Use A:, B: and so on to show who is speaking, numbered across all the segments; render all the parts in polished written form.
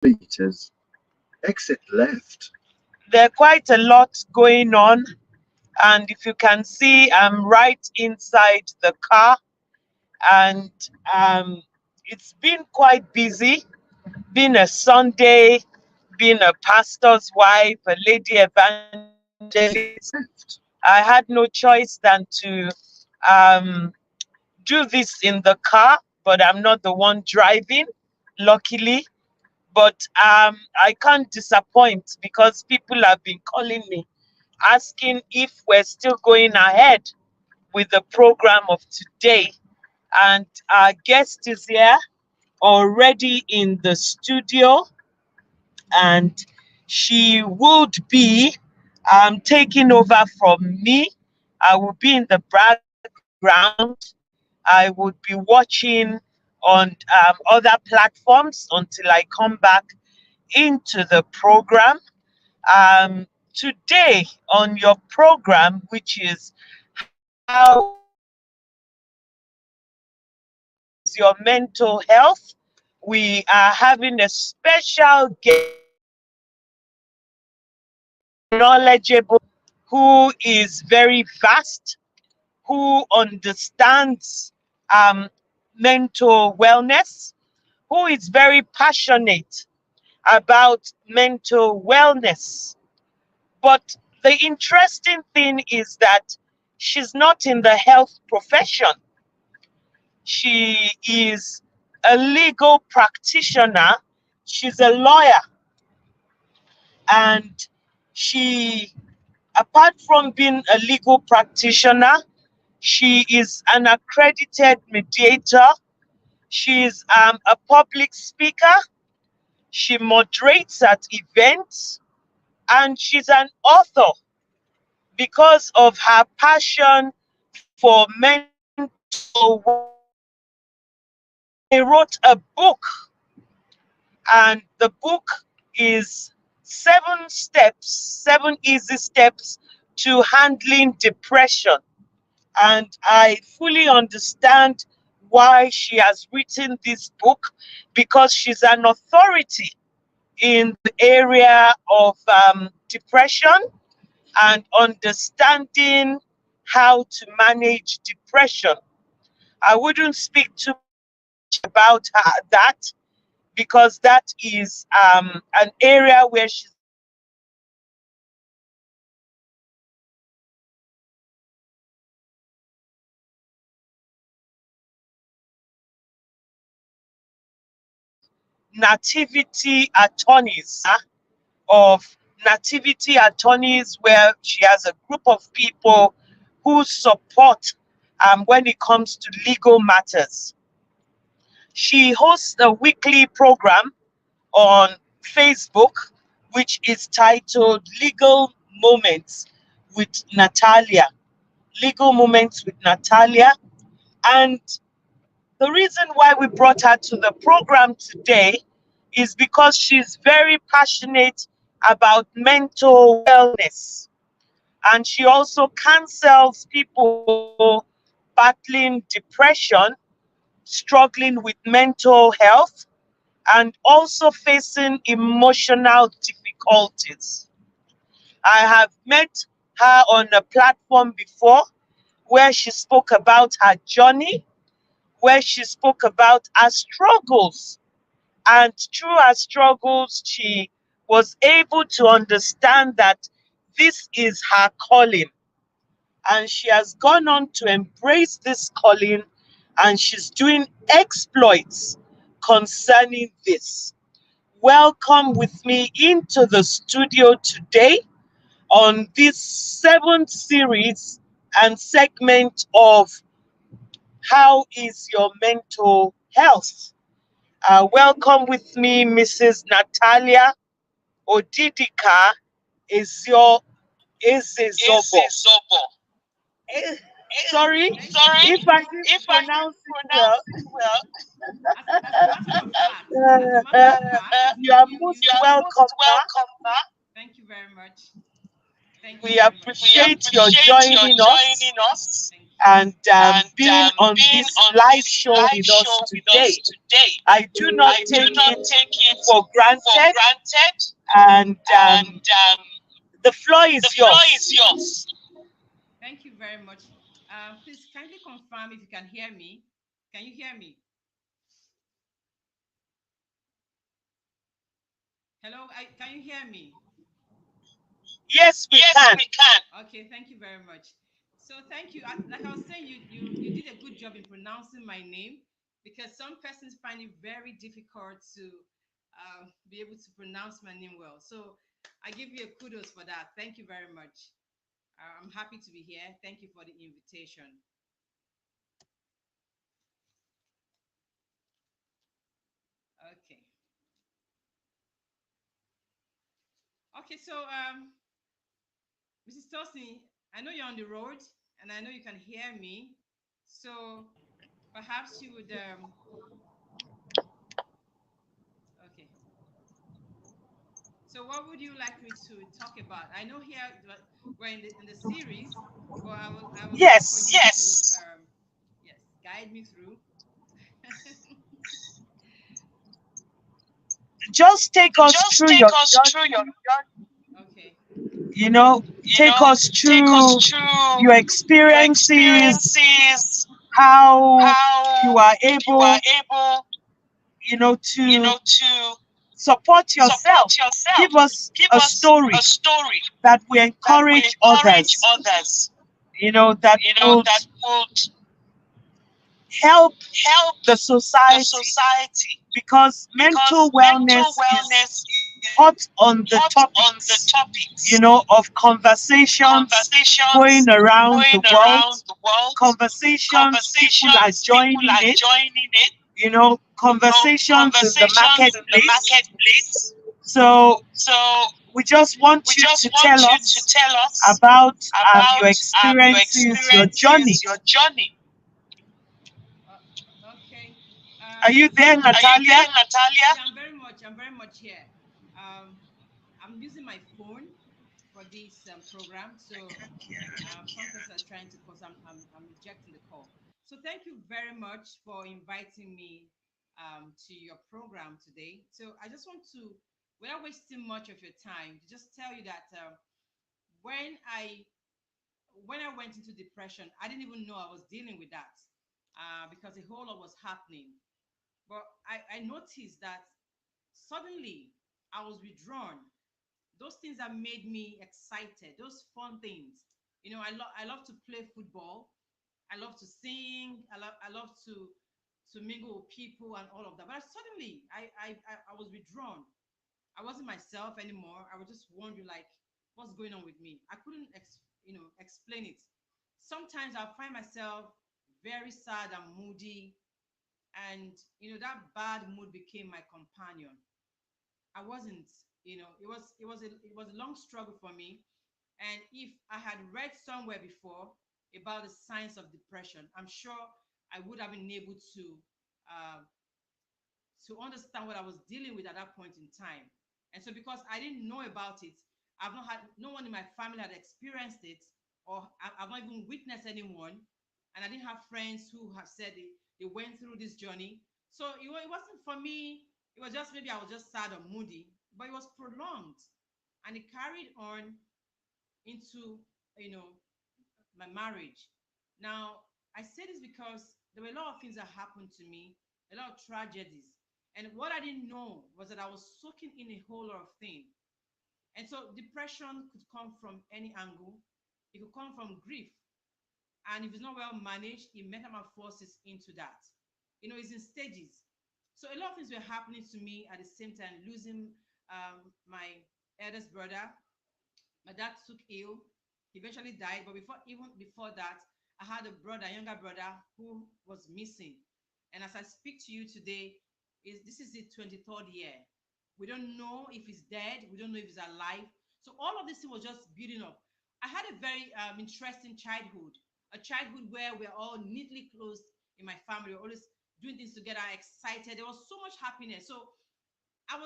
A: meters. Exit left.
B: There are quite a lot going on, and if you can see, I'm right inside the car, and it's been quite busy, being a Sunday, being a pastor's wife, a lady evangelist. I had no choice than to do this in the car, but I'm not the one driving, luckily. But I can't disappoint because people have been calling me, asking if we're still going ahead with the program of today. And our guest is here already in the studio, and she would be taking over from me. I will be in the background. I would be watching on other platforms until I come back into the program. Today on your program, which is how is your mental health, we are having a special guest, knowledgeable, who is very vast, who understands mental wellness, who is very passionate about mental wellness. But the interesting thing is that she's not in the health profession. She is a legal practitioner. She's a lawyer. And she, apart from being a legal practitioner, she is an accredited mediator. She's a public speaker. She moderates at events. And she's an author because of her passion for mental wellness. She wrote a book, and the book is 7 easy steps to handling depression. And I fully understand why she has written this book, because she's an authority in the area of depression and understanding how to manage depression. I wouldn't speak too much about that, because that is an area where she's nativity attorneys, of nativity attorneys, where she has a group of people who support when it comes to legal matters. She hosts a weekly program on Facebook, which is titled Legal Moments with Nathalia. Legal Moments with Nathalia. And the reason why we brought her to the program today is because she's very passionate about mental wellness. And she also counsels people battling depression, struggling with mental health, and also facing emotional difficulties. I have met her on a platform before where she spoke about her journey, where she spoke about her struggles. And through her struggles, she was able to understand that this is her calling. And she has gone on to embrace this calling, and she's doing exploits concerning this. Welcome with me into the studio today on this 7th series and segment of How is Your Mental Health? Welcome with me, Mrs. Nathalia Odidika Ezio Ezezobo. Sorry if I didn't pronounce it well. You are most welcome.
C: Thank you very much. Thank you
B: We
C: very much. We
B: appreciate your
C: appreciate your
B: joining us
C: joining us
B: and
C: and
B: being on
C: being
B: this
C: on
B: live
C: this
B: show
C: live
B: with us
C: show with us
B: today.
C: today.
B: I do not
C: I do
B: take
C: not
B: it
C: take it
B: for
C: for
B: granted,
C: granted,
B: and
C: and
B: the floor
C: the
B: is
C: floor
B: yours.
C: is yours. Thank you very much. Please kindly confirm if you can hear me. Can you hear me? Hello, can you hear me?
B: Yes, we
C: Yes,
B: can.
C: we can. Okay, thank you very much. So thank you. Like I was saying, you did a good job in pronouncing my name because some persons find it very difficult to be able to pronounce my name well. So I give you a kudos for that. Thank you very much. I'm happy to be here. Thank you for the invitation. Okay. Okay. So Mrs. Tosin, I know you're on the road and I know you can hear me. So perhaps you would okay. So what would you like me to talk about? I know here we're in the series, but I would like for
B: Yes.
C: you to yes, guide me through.
B: Just take us
C: Just
B: through
C: take
B: your
C: us through your
B: journey,
C: okay. You
B: take
C: know,
B: us
C: take us
B: through
C: through
B: your
C: your
B: experiences,
C: experiences,
B: how you
C: how
B: are
C: you are
B: able,
C: able,
B: to
C: to
B: support yourself.
C: support yourself.
B: Give us
C: Give
B: a
C: us a
B: story
C: story
B: that will
C: that will
B: encourage
C: encourage
B: others,
C: others,
B: that would
C: that would
B: help
C: help
B: the
C: the
B: society,
C: society
B: because mental
C: because mental
B: wellness is
C: wellness is
B: hot on the
C: hot on the
B: topics,
C: topics,
B: of conversations
C: conversations
B: going around the
C: going
B: world,
C: around the world,
B: conversations people are
C: conversations people
B: joining
C: are
B: it,
C: joining it,
B: conversations in the
C: conversations in the
B: marketplace.
C: marketplace.
B: So
C: So
B: we just want
C: we
B: you
C: just
B: to tell
C: want you to
B: us
C: tell us
B: about your
C: about your
B: experiences, your journey.
C: experiences, your journey. Okay.
B: Are you there,
C: Are you
B: Natalia?
C: there, Natalia? Yeah, I'm very much. I'm very much here. Um, I'm using my phone for this program, so some person are trying to call. So I'm rejecting the call. So thank you very much for inviting me to your program today. So I just want to, without wasting much of your time, to just tell you that when I when I went into depression, I didn't even know I was dealing with that because a whole lot was happening. But I noticed that suddenly I was withdrawn. Those things that made me excited, those fun things. I love to play football. I love to sing. I love to mingle with people and all of that. But suddenly I was withdrawn. I wasn't myself anymore. I was just wondering like, what's going on with me? I couldn't explain it. Sometimes I find myself very sad and moody, and that bad mood became my companion. I wasn't, it was a long struggle for me. And if I had read somewhere before about the signs of depression, I'm sure I would have been able uh, to understand what I was dealing with at that point in time. And so, because I didn't know about it, I've not had no one in my family had experienced it, or I've not even witnessed anyone, and I didn't have friends who have said they went through this journey. So it wasn't for me. It was just maybe I was just sad or moody, but it was prolonged, and it carried on into you know my marriage. Now, I say this because there were a lot of things that happened to me, a lot of tragedies. And what I didn't know was that I was soaking in a whole lot of things. And so depression could come from any angle. It could come from grief. And if it's not well managed, it metamorphoses into that. It's in stages. So a lot of things were happening to me at the same time, losing my eldest brother. My dad took ill. He eventually died. But even before that, I had a brother, a younger brother, who was missing. And as I speak to you today, this is the 23rd year. We don't know if he's dead. We don't know if he's alive. So all of this thing was just building up. I had a very interesting childhood, a childhood where we're all neatly closed in my family. We're always doing things together, excited. There was so much happiness. So I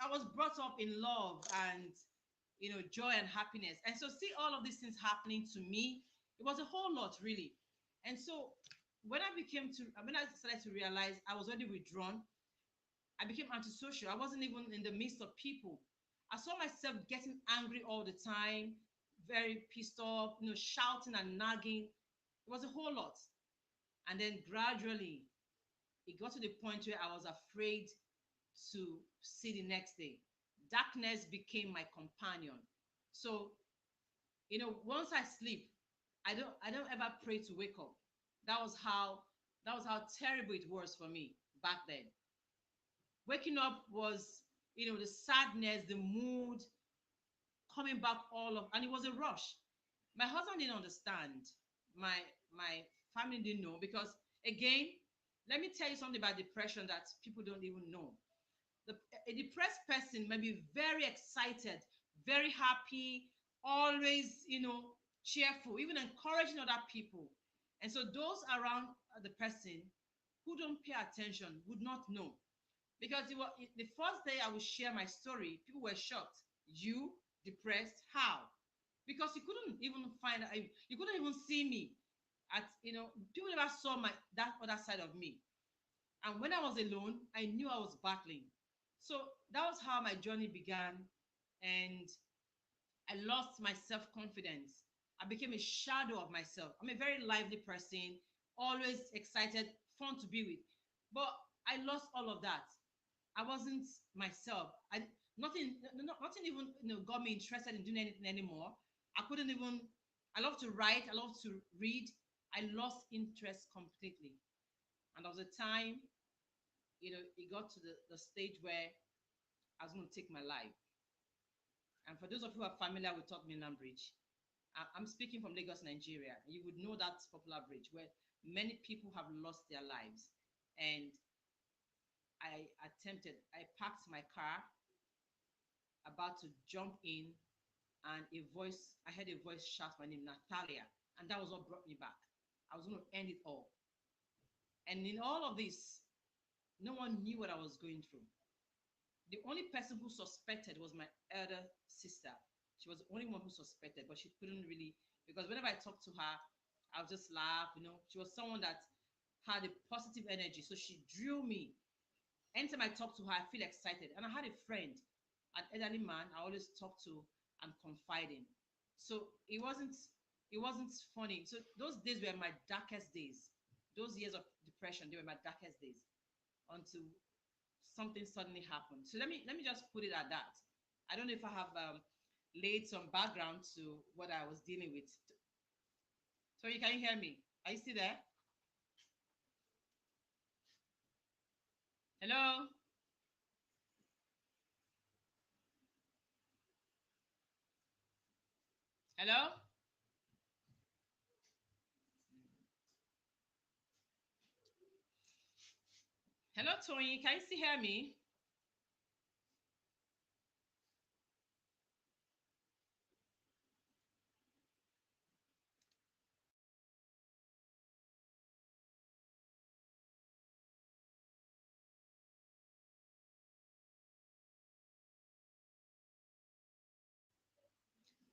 C: was brought up in love, and joy and happiness. And so see all of these things happening to me, it was a whole lot really. And so when I started to realize I was already withdrawn, I became antisocial. I wasn't even in the midst of people. I saw myself getting angry all the time, very pissed off, shouting and nagging. It was a whole lot. And then gradually, it got to the point where I was afraid to see the next day. Darkness became my companion. So, once I sleep, I don't ever pray to wake up. That was how terrible it was for me back then. Waking up was, the sadness, the mood coming back and it was a rush. My husband didn't understand. My family didn't know because, again, let me tell you something about depression that people don't even know. A depressed person may be very excited, very happy, always, cheerful, even encouraging other people. And so those around the person who don't pay attention would not know. Because the first day I would share my story, people were shocked. You depressed? How? Because you couldn't even you couldn't even see me. People never saw that other side of me. And when I was alone, I knew I was battling. So that was how my journey began. And I lost my self-confidence. I became a shadow of myself. I'm a very lively person, always excited, fun to be with. But I lost all of that. I wasn't myself. Nothing even got me interested in doing anything anymore. I couldn't even. I love to write. I love to read. I lost interest completely. And there was a time, it got to the stage where I was going to take my life. And for those of you who are familiar with Top Mainland Bridge, I'm speaking from Lagos, Nigeria. You would know that popular bridge where many people have lost their lives. And I parked my car, about to jump in, and I heard a voice shout my name, Nathalia. And that was what brought me back. I was going to end it all. And in all of this, no one knew what I was going through. The only person who suspected was my elder sister. She was the only one who suspected, but she couldn't really, because whenever I talked to her, I would just laugh. She was someone that had a positive energy. So she drew me. Anytime I talk to her, I feel excited. And I had a friend, an elderly man I always talk to and confide in. So it wasn't funny. So those days were my darkest days. Those years of depression, they were my darkest days until something suddenly happened. So let me just put it at that. I don't know if I have laid some background to what I was dealing with. So you can hear me? Are you still there? Hello? Hello? Hello, Tony. Can you still hear me?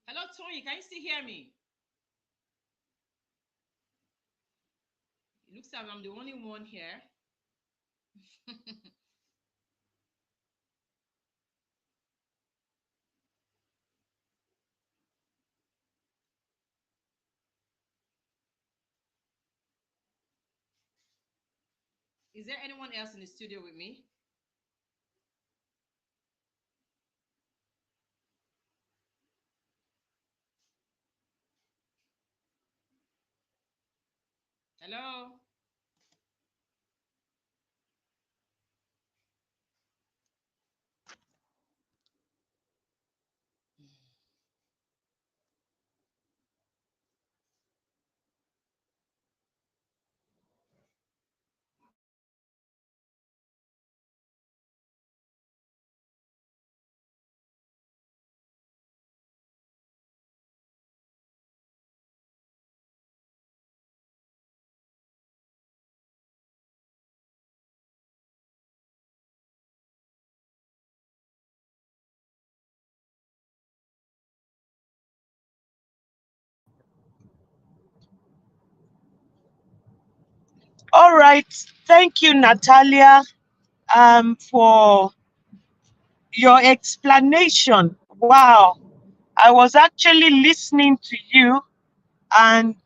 C: Hello, Tony. Can you still hear me? It looks like I'm the only one here. Is there anyone else in the studio with me? Hello?
B: All right. Thank you, Natalia, for your explanation. Wow. I was actually listening to you and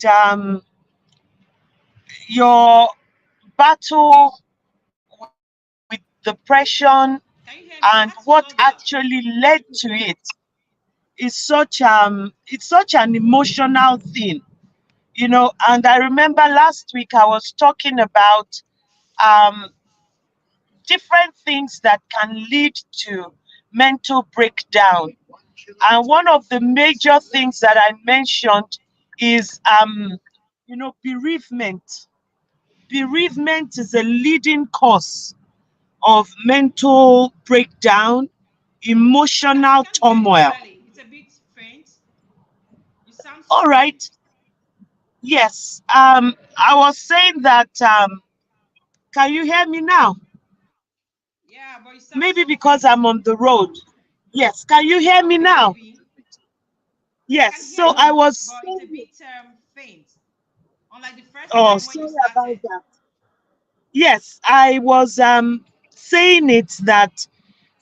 B: your battle with depression
C: Can you hear
B: and
C: me? I had
B: what
C: to log out.
B: actually led to it is it's such an emotional thing, you know. And I remember last week I was talking about um different things that can lead to mental breakdown. And one of the major things that I mentioned is bereavement. Bereavement is a leading cause of mental breakdown,
C: I
B: emotional
C: can't hear you
B: turmoil.
C: clearly. It's a bit faint. You sound so
B: All right.
C: faint.
B: Yes. I was saying that can you hear me now?
C: Yeah, but you sound
B: Maybe
C: so
B: because
C: faint.
B: I'm on the road. Yes. Can you hear me
C: Okay,
B: now?
C: maybe. I
B: Yes.
C: can hear
B: So I
C: you,
B: was
C: but it's a
B: saying
C: bit
B: it.
C: faint. Unlike the first
B: Oh,
C: time when you
B: sorry
C: started.
B: about that. Yes, I was saying it that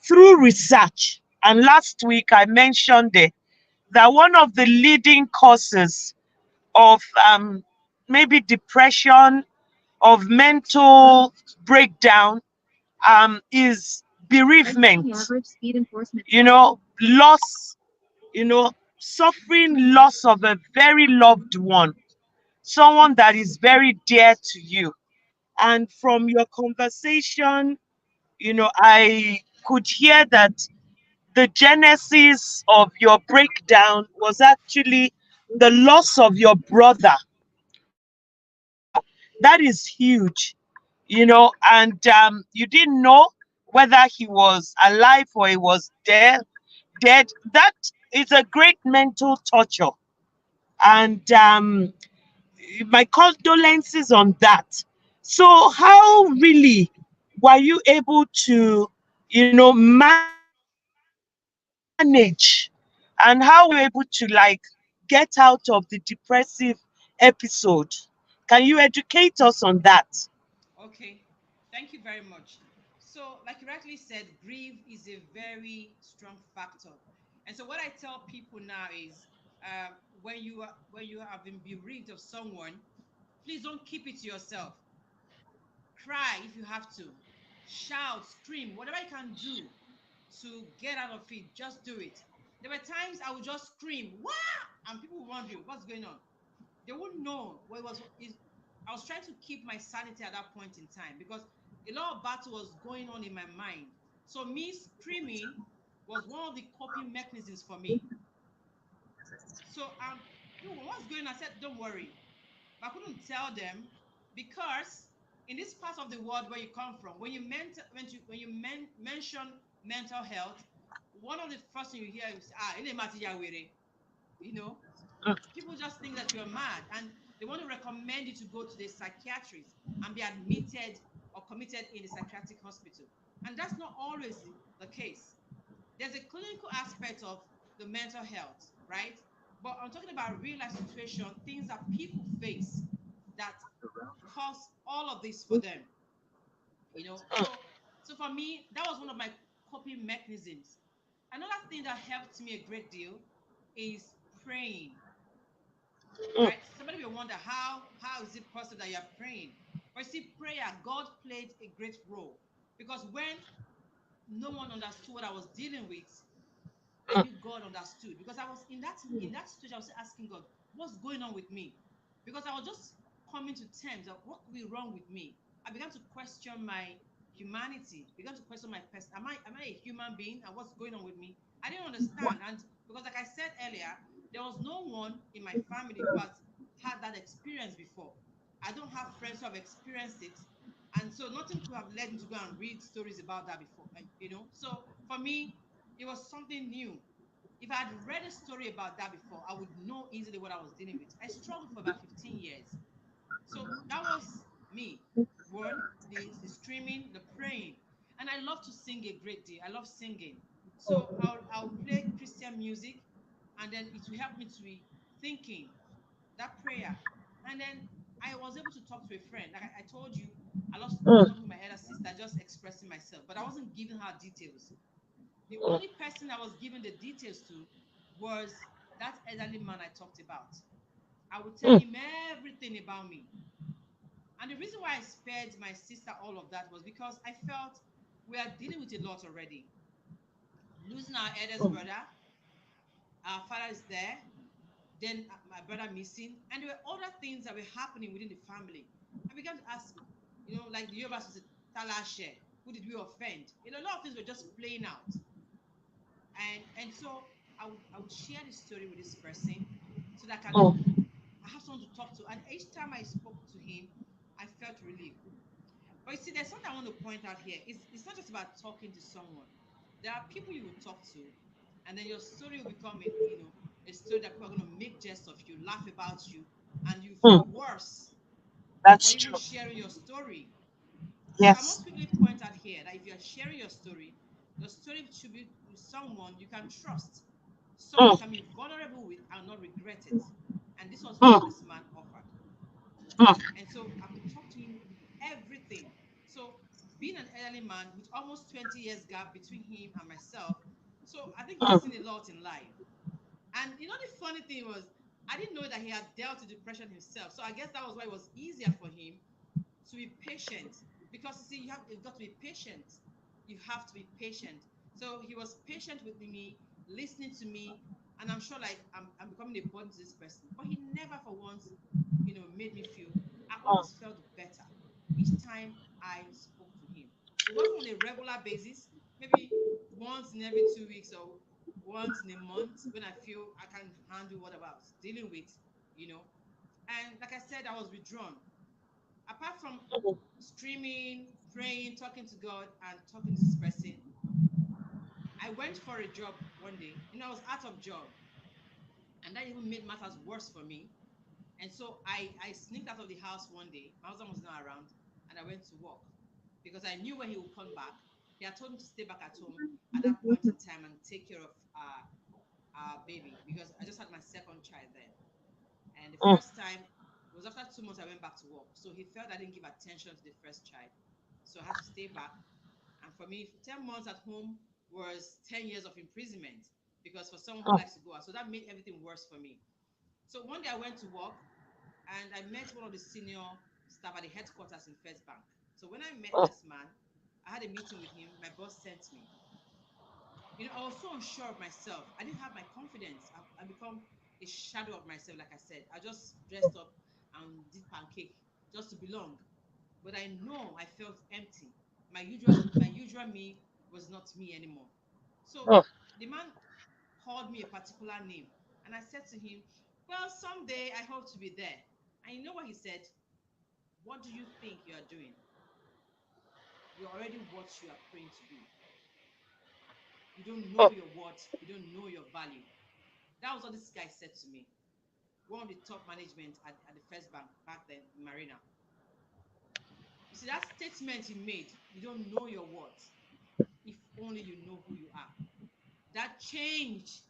B: through research, and last week I mentioned it, that one of the leading causes of maybe depression, of mental breakdown, is bereavement. You know, loss, suffering loss of a very loved one, someone that is very dear to you. And from your conversation, I could hear that the genesis of your breakdown was actually the loss of your brother. Wow, that is huge, and you didn't know whether he was alive or he was dead. Dead. That is a great mental torture, and my condolences on that. So, how really were you able to, manage, and how were you able to get out of the depressive episode? Can you educate us on that?
C: Okay, thank you very much. So, like you rightly said, grief is a very strong factor. And so, what I tell people now is, when you have been bereaved of someone, please don't keep it to yourself. Cry if you have to, shout, scream, whatever you can do to get out of it. Just do it. There were times I would just scream, "Wow!" and people wondering what's going on. They wouldn't know what it was. I was trying to keep my sanity at that point in time because a lot of battle was going on in my mind. So me screaming was one of the coping mechanisms for me. So people, what's going on? I said, don't worry. But I couldn't tell them because in this part of the world where you come from, mention mental health, one of the first thing you hear is you know, people just think that you're mad and they want to recommend you to go to the psychiatrist and be admitted or committed in the psychiatric hospital. And that's not always the case. There's a clinical aspect of the mental health, right? But I'm talking about real life situation, things that people face that cause all of this for them, you know. So for me, that was one of my coping mechanisms. Another thing that helped me a great deal is praying, right? Somebody will wonder how is it possible that you're praying? But you see, prayer, God played a great role because when no one understood what I was dealing with, I knew God understood because I was in that situation. I was asking God, what's going on with me? Because I was just coming to terms of what could be wrong with me. I began to question my humanity, began to question my person. Am I a human being? And what's going on with me? I didn't understand. And because like I said earlier, there was no one in my family who has had that experience before. I don't have friends who have experienced it. And so nothing could have led me to go and read stories about that before. So for me, it was something new. If I had read a story about that before, I would know easily what I was dealing with. I struggled for about 15 years. So that was me. One, the screaming, the praying. And I love to sing a great deal. I love singing. So I'll play Christian music and then it will help me to be thinking that prayer. And then I was able to talk to a friend. Like I told you, I lost
B: mm,
C: talking to my elder sister, just expressing myself, but I wasn't giving her details. The
B: mm,
C: only person I was giving the details to was that elderly man I talked about. I would tell
B: mm,
C: him everything about me. And the reason why I spared my sister all of that was because I felt we are dealing with a lot already. Losing our eldest
B: mm,
C: brother, our father is there, then my brother missing, and there were other things that were happening within the family. I began to ask, like the Yoruba was Talashe, who did we offend? A lot of things were just playing out. And so I would share this story with this person so that
B: mm,
C: I have someone to talk to. And each time I spoke to him, I felt relief. But you see, there's something I want to point out here. It's not just about talking to someone. There are people you will talk to, and then your story will become a story that people are going to make jest of you, laugh about you, and you feel
B: mm.
C: worse for
B: That's
C: even
B: true.
C: sharing your story. So I
B: Yes.
C: must quickly point out here that if you're sharing your story should be with someone you can trust, someone you
B: Mm,
C: can be vulnerable with and not regret it. And this was what
B: mm,
C: this man offered.
B: mm,
C: And so I could talk to him everything. So being an elderly man with almost 20 years gap between him and myself, so I think he's
B: mm,
C: seen a lot in life. And the funny thing was, I didn't know that he had dealt with depression himself. So I guess that was why it was easier for him to be patient. Because you see, you've got to be patient. You have to be patient. So he was patient with me, listening to me, and I'm sure like I'm becoming a burden to this person. But he never for once, made me feel. I
B: mm,
C: always felt better each time I spoke to him. It wasn't on a regular basis, maybe once in every 2 weeks or once in a month when I feel I can handle what I was dealing with, you know. And like I said, I was withdrawn. Apart from
B: mm,
C: screaming, praying, talking to God, and talking to this person, I went for a job one day. I was out of job, and that even made matters worse for me. And so I sneaked out of the house one day. My husband was not around, and I went to work because I knew when he would come back. He had told me to stay back at home at that point in time and take care of our baby because I just had my second child then. And the
B: mm,
C: first time it was after 2 months I went back to work. So he felt I didn't give attention to the first child. So I had to stay back. And for me, 10 months at home was 10 years of imprisonment because for someone who
B: mm,
C: likes to go out. So that made everything worse for me. So one day I went to work and I met one of the senior staff at the headquarters in First Bank. So when I met
B: mm,
C: this man, I had a meeting with him. My boss sent me. I was so unsure of myself. I didn't have my confidence. I become a shadow of myself, like I said. I just dressed up and did pancake just to belong. But I know I felt empty. My usual me was not me anymore. So
B: mm,
C: the man called me a particular name, and I said to him, "Well, someday I hope to be there." And you know what he said? "What do you think you are doing? You're already what you are praying to be. You don't know
B: mm.
C: your worth. You don't know your value." That was what this guy said to me. One of the top management at the First Bank back then in Marina. You see, that statement he made, you don't know your worth. If only you know who you are. That changed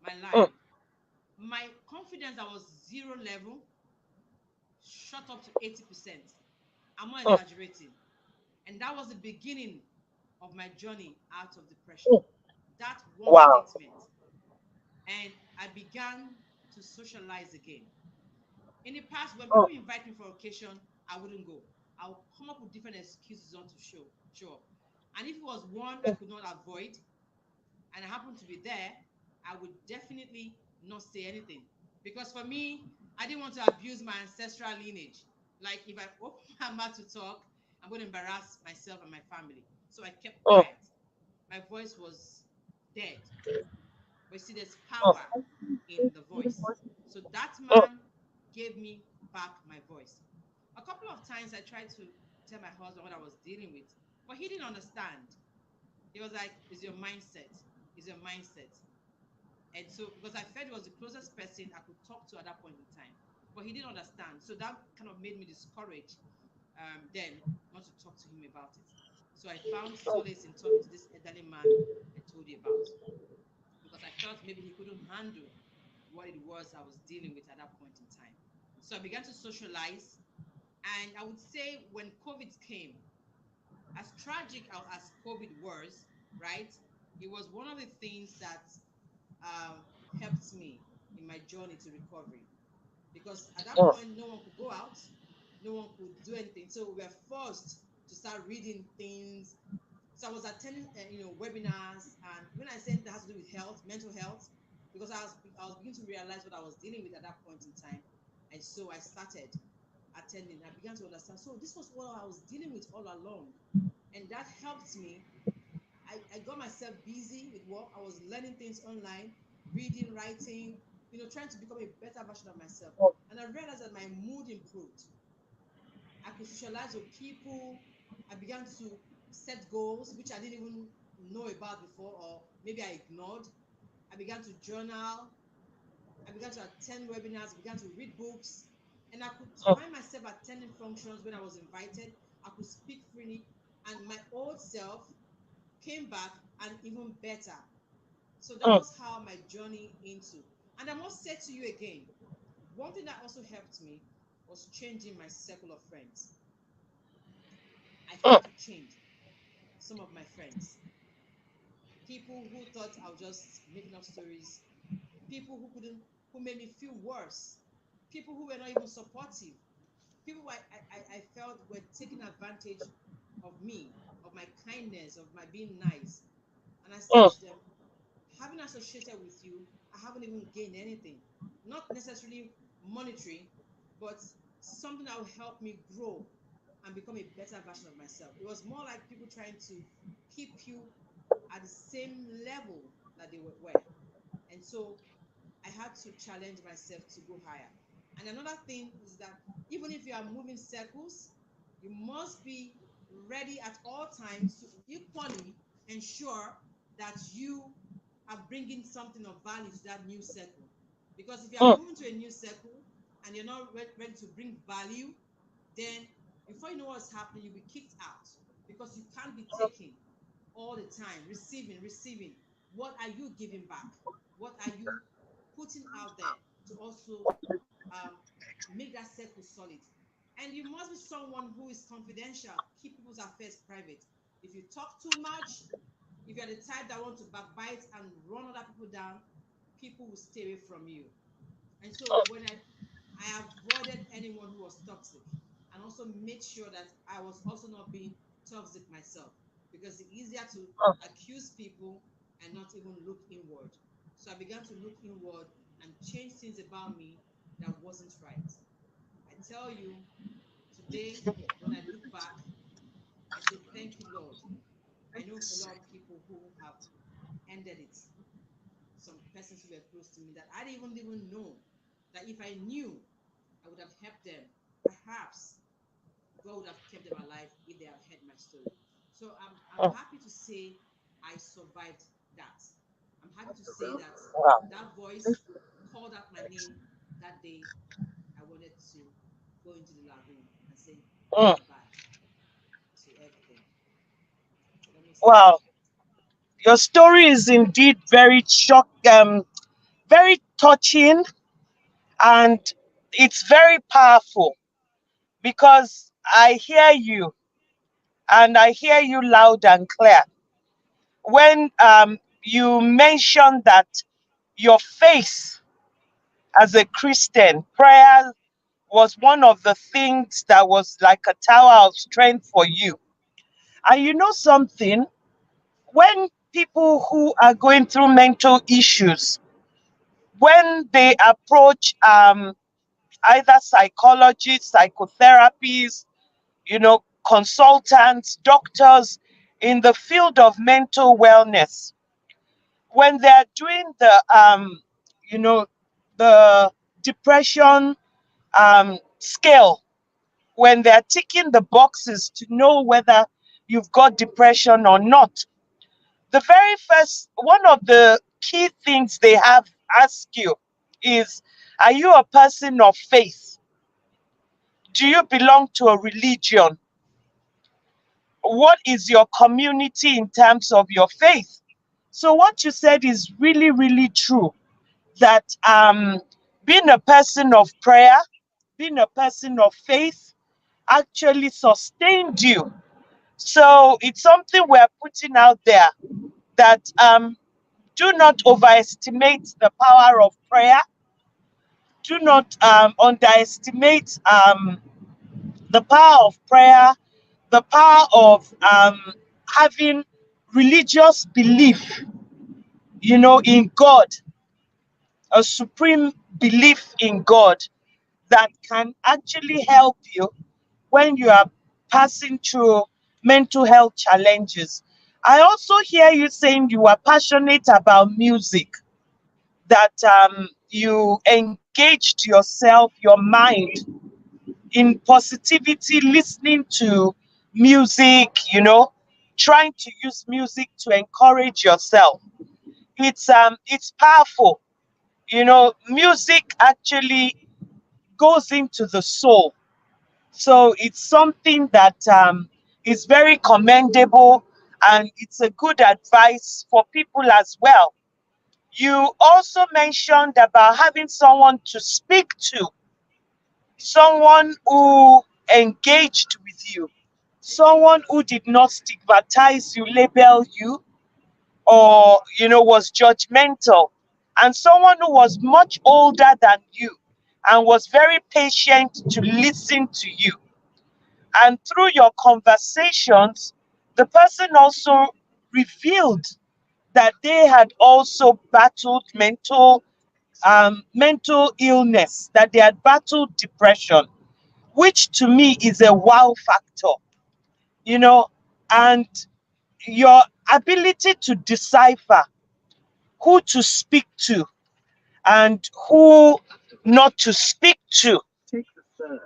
C: my life.
B: Mm.
C: My confidence that was zero level shot up to 80%. I'm not
B: Mm.
C: exaggerating. And that was the beginning of my journey out of depression.
B: Mm.
C: That one
B: Wow.
C: statement. And I began to socialize again. In the past, when
B: Mm.
C: people invite me for occasion, I wouldn't go. I'll come up with different excuses not to show up. And if it was one I
B: Mm.
C: could not avoid and I happened to be there, I would definitely not say anything. Because for me, I didn't want to abuse my ancestral lineage. Like if I open my mouth to talk, I'm going to embarrass myself and my family. So I kept
B: Mm.
C: quiet. My voice was dead. But you see, there's
B: Mm.
C: power in the voice. So that
B: Mm.
C: man gave me back my voice. A couple of times I tried to tell my husband what I was dealing with, but he didn't understand. He was like, "It's your mindset. It's your mindset." And so, because I felt he was the closest person I could talk to at that point in time, but he didn't understand. So that kind of made me discouraged then not to talk to him about it. So I found solace in talking to this elderly man I told you about because I felt maybe he couldn't handle what it was I was dealing with at that point in time. So I began to socialize. And I would say when COVID came, as tragic as COVID was, right? It was one of the things that um, helped me in my journey to recovery. Because at that
B: mm,
C: point, no one could go out, no one could do anything. So we were forced to start reading things. So I was attending, webinars, and when I said that has to do with health, mental health, because I was beginning to realize what I was dealing with at that point in time, and so I started attending. I began to understand. So this was what I was dealing with all along, and that helped me. I got myself busy with work. I was learning things online, reading, writing, trying to become a better version of myself.
B: mm,
C: And I realized that my mood improved. I could socialize with people. I began to set goals, which I didn't even know about before, or maybe I ignored. I began to journal. I began to attend webinars, began to read books, and I could
B: mm,
C: find myself attending functions when I was invited. I could speak freely, and my old self came back and even better. So that
B: mm,
C: was how my journey into. And I must say to you again, one thing that also helped me was changing my circle of friends. I
B: mm,
C: had to change some of my friends. People who thought I was just making up stories, people who made me feel worse, people who were not even supportive, people I felt were taking advantage of me, of my kindness, of my being nice. And I said
B: mm,
C: to them, having associated with you, I haven't even gained anything. Not necessarily monetary, but something that will help me grow and become a better version of myself. It was more like people trying to keep you at the same level that they were. And so I had to challenge myself to go higher. And another thing is that even if you are moving circles, you must be ready at all times to equally ensure that you are bringing something of value to that new circle. Because if you are
B: mm,
C: moving to a new circle and you're not ready to bring value, then before you know what's happening, you'll be kicked out because you can't be taking all the time, receiving, receiving. What are you giving back? What are you putting out there to also um, make that circle solid? And you must be someone who is confidential, keep people's affairs private. If you talk too much, if you're the type that want to backbite and run other people down, people will stay away from you. And so when I avoided anyone who was toxic and also made sure that I was also not being toxic myself because it's easier to
B: mm.
C: accuse people and not even look inward. So I began to look inward and change things about me that wasn't right. I tell you, today, when I look back, I say, thank you, Lord. I know a lot of people who have ended it, some persons who were close to me that I didn't even know that if I knew, I would have helped them. Perhaps God would have kept them alive if they had heard my story. So I'm
B: Mm.
C: happy to say I survived that. I'm happy to say that
B: Wow.
C: that voice called out my name that day. I wanted to go into the lagoon and say
B: Mm.
C: bye bye to everything. So let me stop
B: Wow.
C: there.
B: Your story is indeed very very touching, and it's very powerful because I hear you, and I hear you loud and clear. When you mentioned that your faith as a Christian, prayer was one of the things that was like a tower of strength for you. And you know something? When people who are going through mental issues, when they approach either psychologists, psychotherapists, consultants, doctors in the field of mental wellness, when they're doing you know, the depression scale, when they're ticking the boxes to know whether you've got depression or not, the very first one of the key things they have ask you is, are you a person of faith? Do you belong to a religion? What is your community in terms of your faith? So what you said is really, really true, that being a person of prayer, being a person of faith actually sustained you. So it's something we're putting out there, that do not overestimate the power of prayer. Do not underestimate the power of prayer, the power of having religious belief, in God, a supreme belief in God that can actually help you when you are passing through mental health challenges. I also hear you saying you are passionate about music, that you engaged yourself, your mind, in positivity, listening to music, trying to use music to encourage yourself. It's powerful. Music actually goes into the soul. So it's something that is very commendable, and it's a good advice for people as well. You also mentioned about having someone to speak to, someone who engaged with you, someone who did not stigmatize you, label you, or was judgmental, and someone who was much older than you and was very patient to listen to you. And through your conversations, the person also revealed that they had also battled mental illness, that they had battled depression, which to me is a wow factor, you know, and your ability to decipher who to speak to and who not to speak to,
A: Take the third.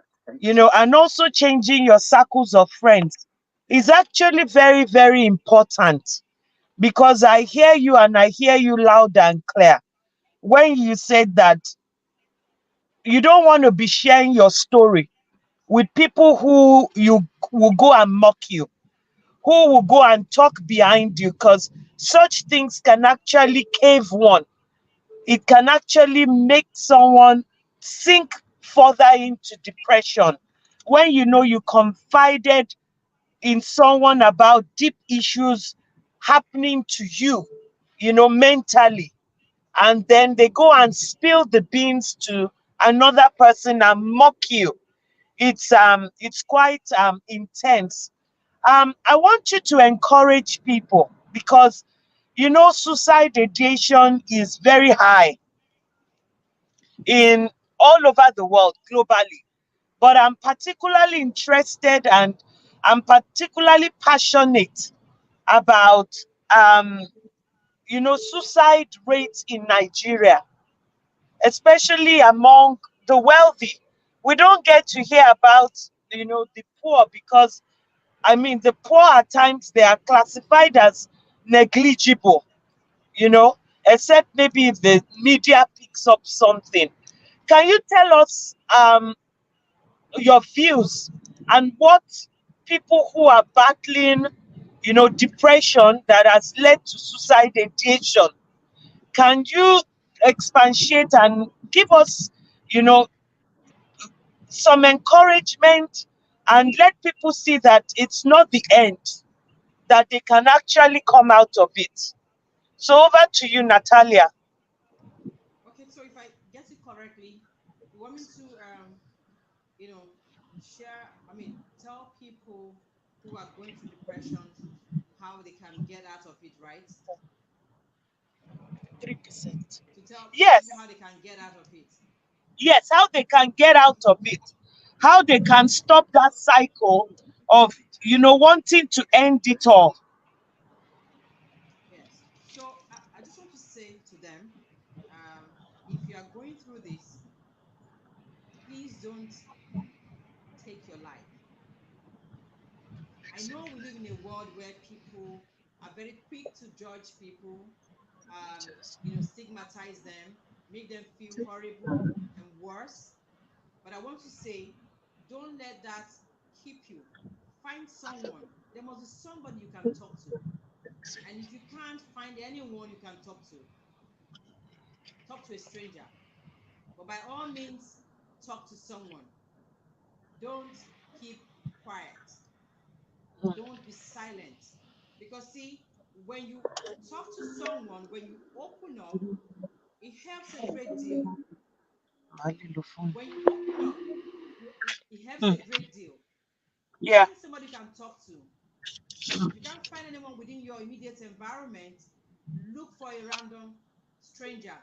B: and also changing your circles of friends is actually very, very important, because I hear you, and I hear you loud and clear when you said that you don't want to be sharing your story with people who you will go and mock you, who will go and talk behind you, because such things can actually cave one. It can actually make someone sink further into depression when you confided in someone about deep issues happening to you, mentally, and then they go and spill the beans to another person and mock you. It's quite intense. I want you to encourage people, because suicide ideation is very high in all over the world globally. But I'm particularly interested, and I'm particularly passionate about suicide rates in Nigeria, especially among the wealthy. We don't get to hear about the poor, because the poor at times they are classified as negligible, except maybe if the media picks up something. Can you tell us your views and what people who are battling, depression that has led to suicide ideation? Can you expatiate and give us, you know, some encouragement, and let people see that it's not the end, that they can actually come out of it? So over to you, Nathalia.
C: Okay, so if I get it correctly, you want me to you know share, tell people who are going through depression how they can get out of it, right?
B: 3%.
C: To tell people
B: Yes,
C: how they can get out of it.
B: yes, how they can get out of it, how they can stop that cycle of, wanting to end it all.
C: Yes. So I just want to say to them, if you are going through this, please don't take your life. I know we live in a world where people are very quick to judge people, stigmatize them, make them feel horrible and worse. But I want to say, don't let that keep you. Find someone. There must be somebody you can talk to. And if you can't find anyone you can talk to a stranger. But by all means, talk to someone. Don't keep quiet. Don't be silent. Because see, when you talk to someone, when you open up, it helps a great deal. When you open up, it helps a great deal.
B: Yeah.
C: Find somebody you can talk to. If you can't find anyone within your immediate environment, look for a random stranger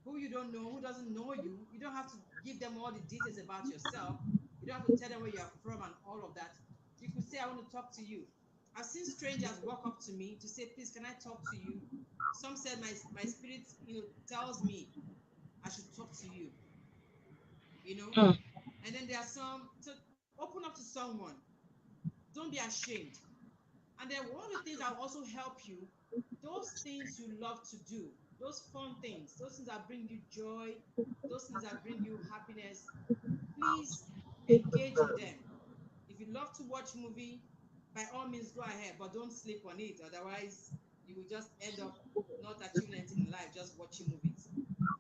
C: who you don't know, who doesn't know you. You don't have to give them all the details about yourself. You don't have to tell them where you're from and all of that. You could say, I want to talk to you. I've seen strangers walk up to me to say, please, can I talk to you? Some said my spirit, tells me I should talk to you, you know.
B: Mm.
C: And then there are some, so open up to someone. Don't be ashamed. And then one of the things that will also help you, those things you love to do, those fun things, those things that bring you joy, those things that bring you happiness, please engage in them. If you love to watch movie, by all means go ahead, but don't sleep on it. Otherwise, you will just end up not achieving anything in life, just watching movies.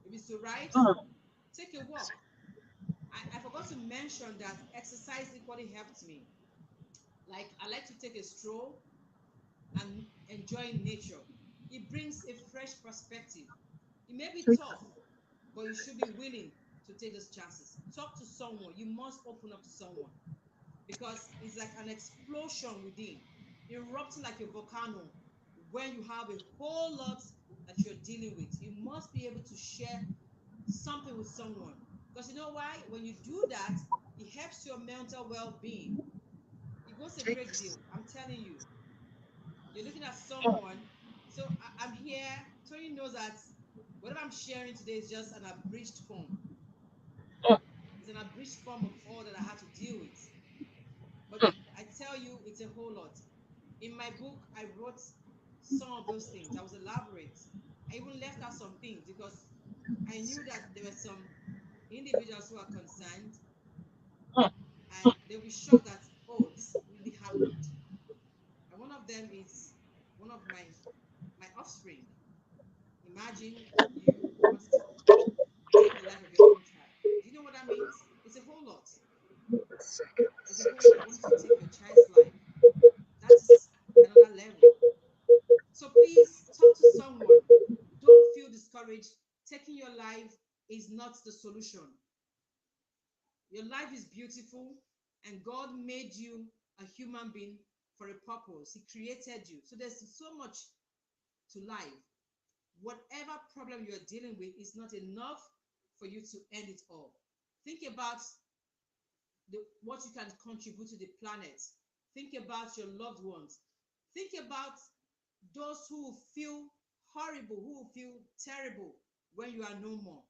C: If it's to write, take a walk. I forgot to mention that exercise equally helped me. Like I like to take a stroll and enjoy nature. It brings a fresh perspective. It may be tough, but you should be willing to take those chances. Talk to someone. You must open up to someone because it's like an explosion within, erupting like a volcano when you have a whole lot that you're dealing with. You must be able to share something with someone. Because you know why? When you do that, it helps your mental well being. It goes a great deal. I'm telling you. You're looking at someone. So I'm here. Tony knows that whatever I'm sharing today is just an abridged form. It's an abridged form of all that I had to deal with. But I tell you, it's a whole lot. In my book, I wrote some of those things. I was elaborate. I even left out some things because I knew that there were some individuals who are concerned and they'll be shocked that, oh, this really happened. And one of them is one of my offspring. Imagine you wanting to take the life of your own child. Do you know what that means? It's a whole lot. It's a whole lot. Wanting to take your child's life. That is another level. So please talk to someone. Don't feel discouraged. Taking your life is not the solution. Your life is beautiful, and God made you a human being for a purpose. He created you. So there's so much to life. Whatever problem you're dealing with is not enough for you to end it all. Think about what you can contribute to the planet. Think about your loved ones. Think about those who feel horrible, who feel terrible when you are no more,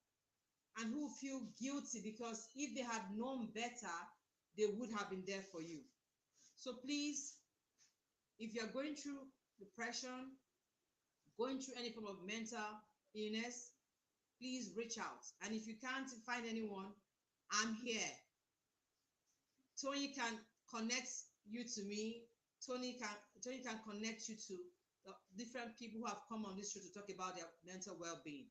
C: and who feel guilty because if they had known better, they would have been there for you. So please, if you're going through depression, going through any form of mental illness, please reach out. And if you can't find anyone, I'm here. Tony can connect you to me. Tony can connect you to the different people who have come on this show to talk about their mental well-being.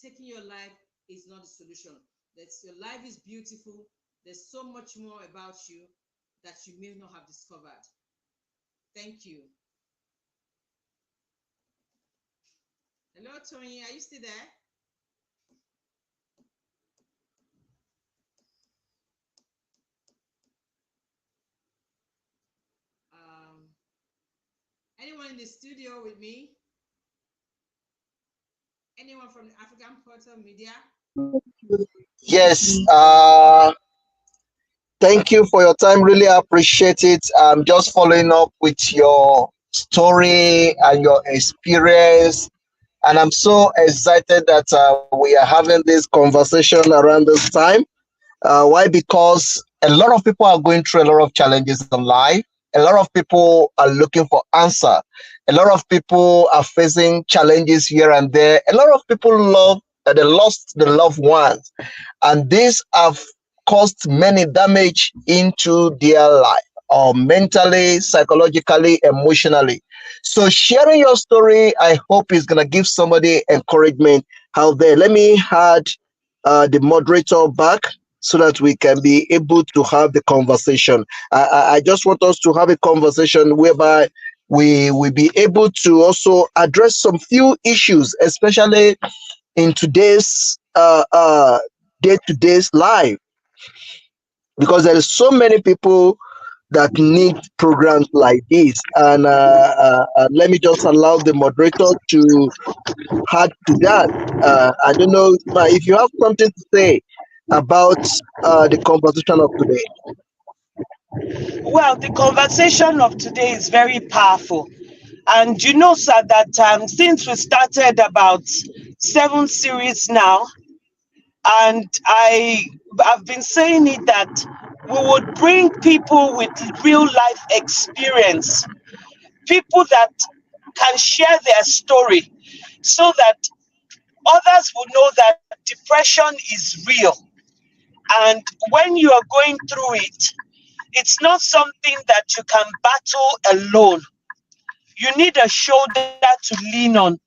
C: Taking your life is not the solution. Your life is beautiful. There's so much more about you that you may not have discovered. Thank you. Hello, Tony. Are you still there? Anyone in the studio with me? Anyone from the African Portal Media?
D: Yes, thank you for your time. Really appreciate it. I'm just following up with your story and your experience. And I'm so excited that we are having this conversation around this time. Why? Because a lot of people are going through a lot of challenges in life. A lot of people are looking for answer. A lot of people are facing challenges here and there. A lot of people they lost the loved ones, and these have caused many damage into their life, or mentally, psychologically, emotionally. So sharing your story, I hope is gonna give somebody encouragement out there. Let me add the moderator back. so that we can be able to have the conversation. I just want us to have a conversation whereby we will be able to also address some few issues, especially in today's day-to-day life, because there is so many people that need programs like this. And let me just allow the moderator to add to that. I don't know if you have something to say about the conversation of today.
B: Well, the conversation of today is very powerful. And you know, sir, that since we started about 7 series now, and I've been saying it that we would bring people with real life experience, people that can share their story, so that others will know that depression is real. And when you are going through it, it's not something that you can battle alone. You need a shoulder to lean on.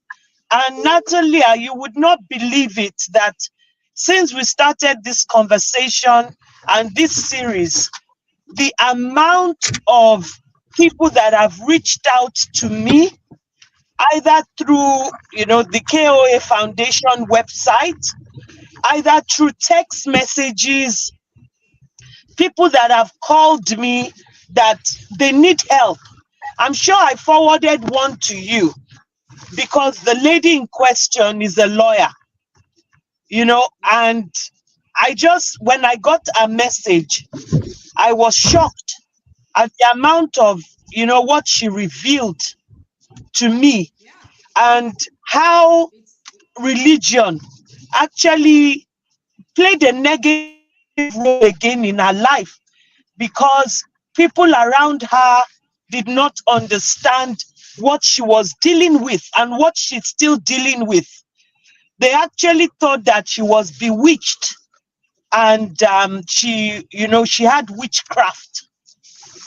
B: And Natalia, you would not believe it that since we started this conversation and this series, the amount of people that have reached out to me, either through the KOA Foundation website, either through text messages, people that have called me that they need help. I'm sure I forwarded one to you because the lady in question is a lawyer, and when I got a message, I was shocked at the amount of, what she revealed to me,
C: Yeah,
B: and how religion actually played a negative role again in her life, because people around her did not understand what she was dealing with and what she's still dealing with. They actually thought that she was bewitched, and she had witchcraft.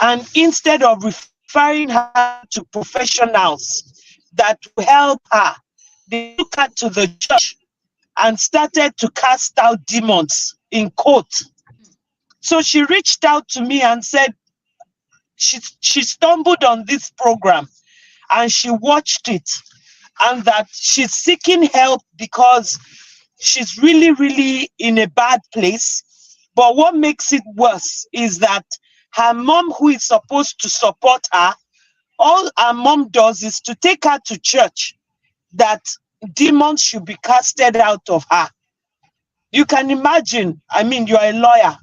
B: And instead of referring her to professionals that will help her, they took her to the church and started to cast out demons in court. So she reached out to me and said she stumbled on this program and she watched it, and that she's seeking help because she's really, really in a bad place. But what makes it worse is that her mom, who is supposed to support her, all her mom does is to take her to church that demons should be casted out of her. You can imagine, I mean, you're a lawyer,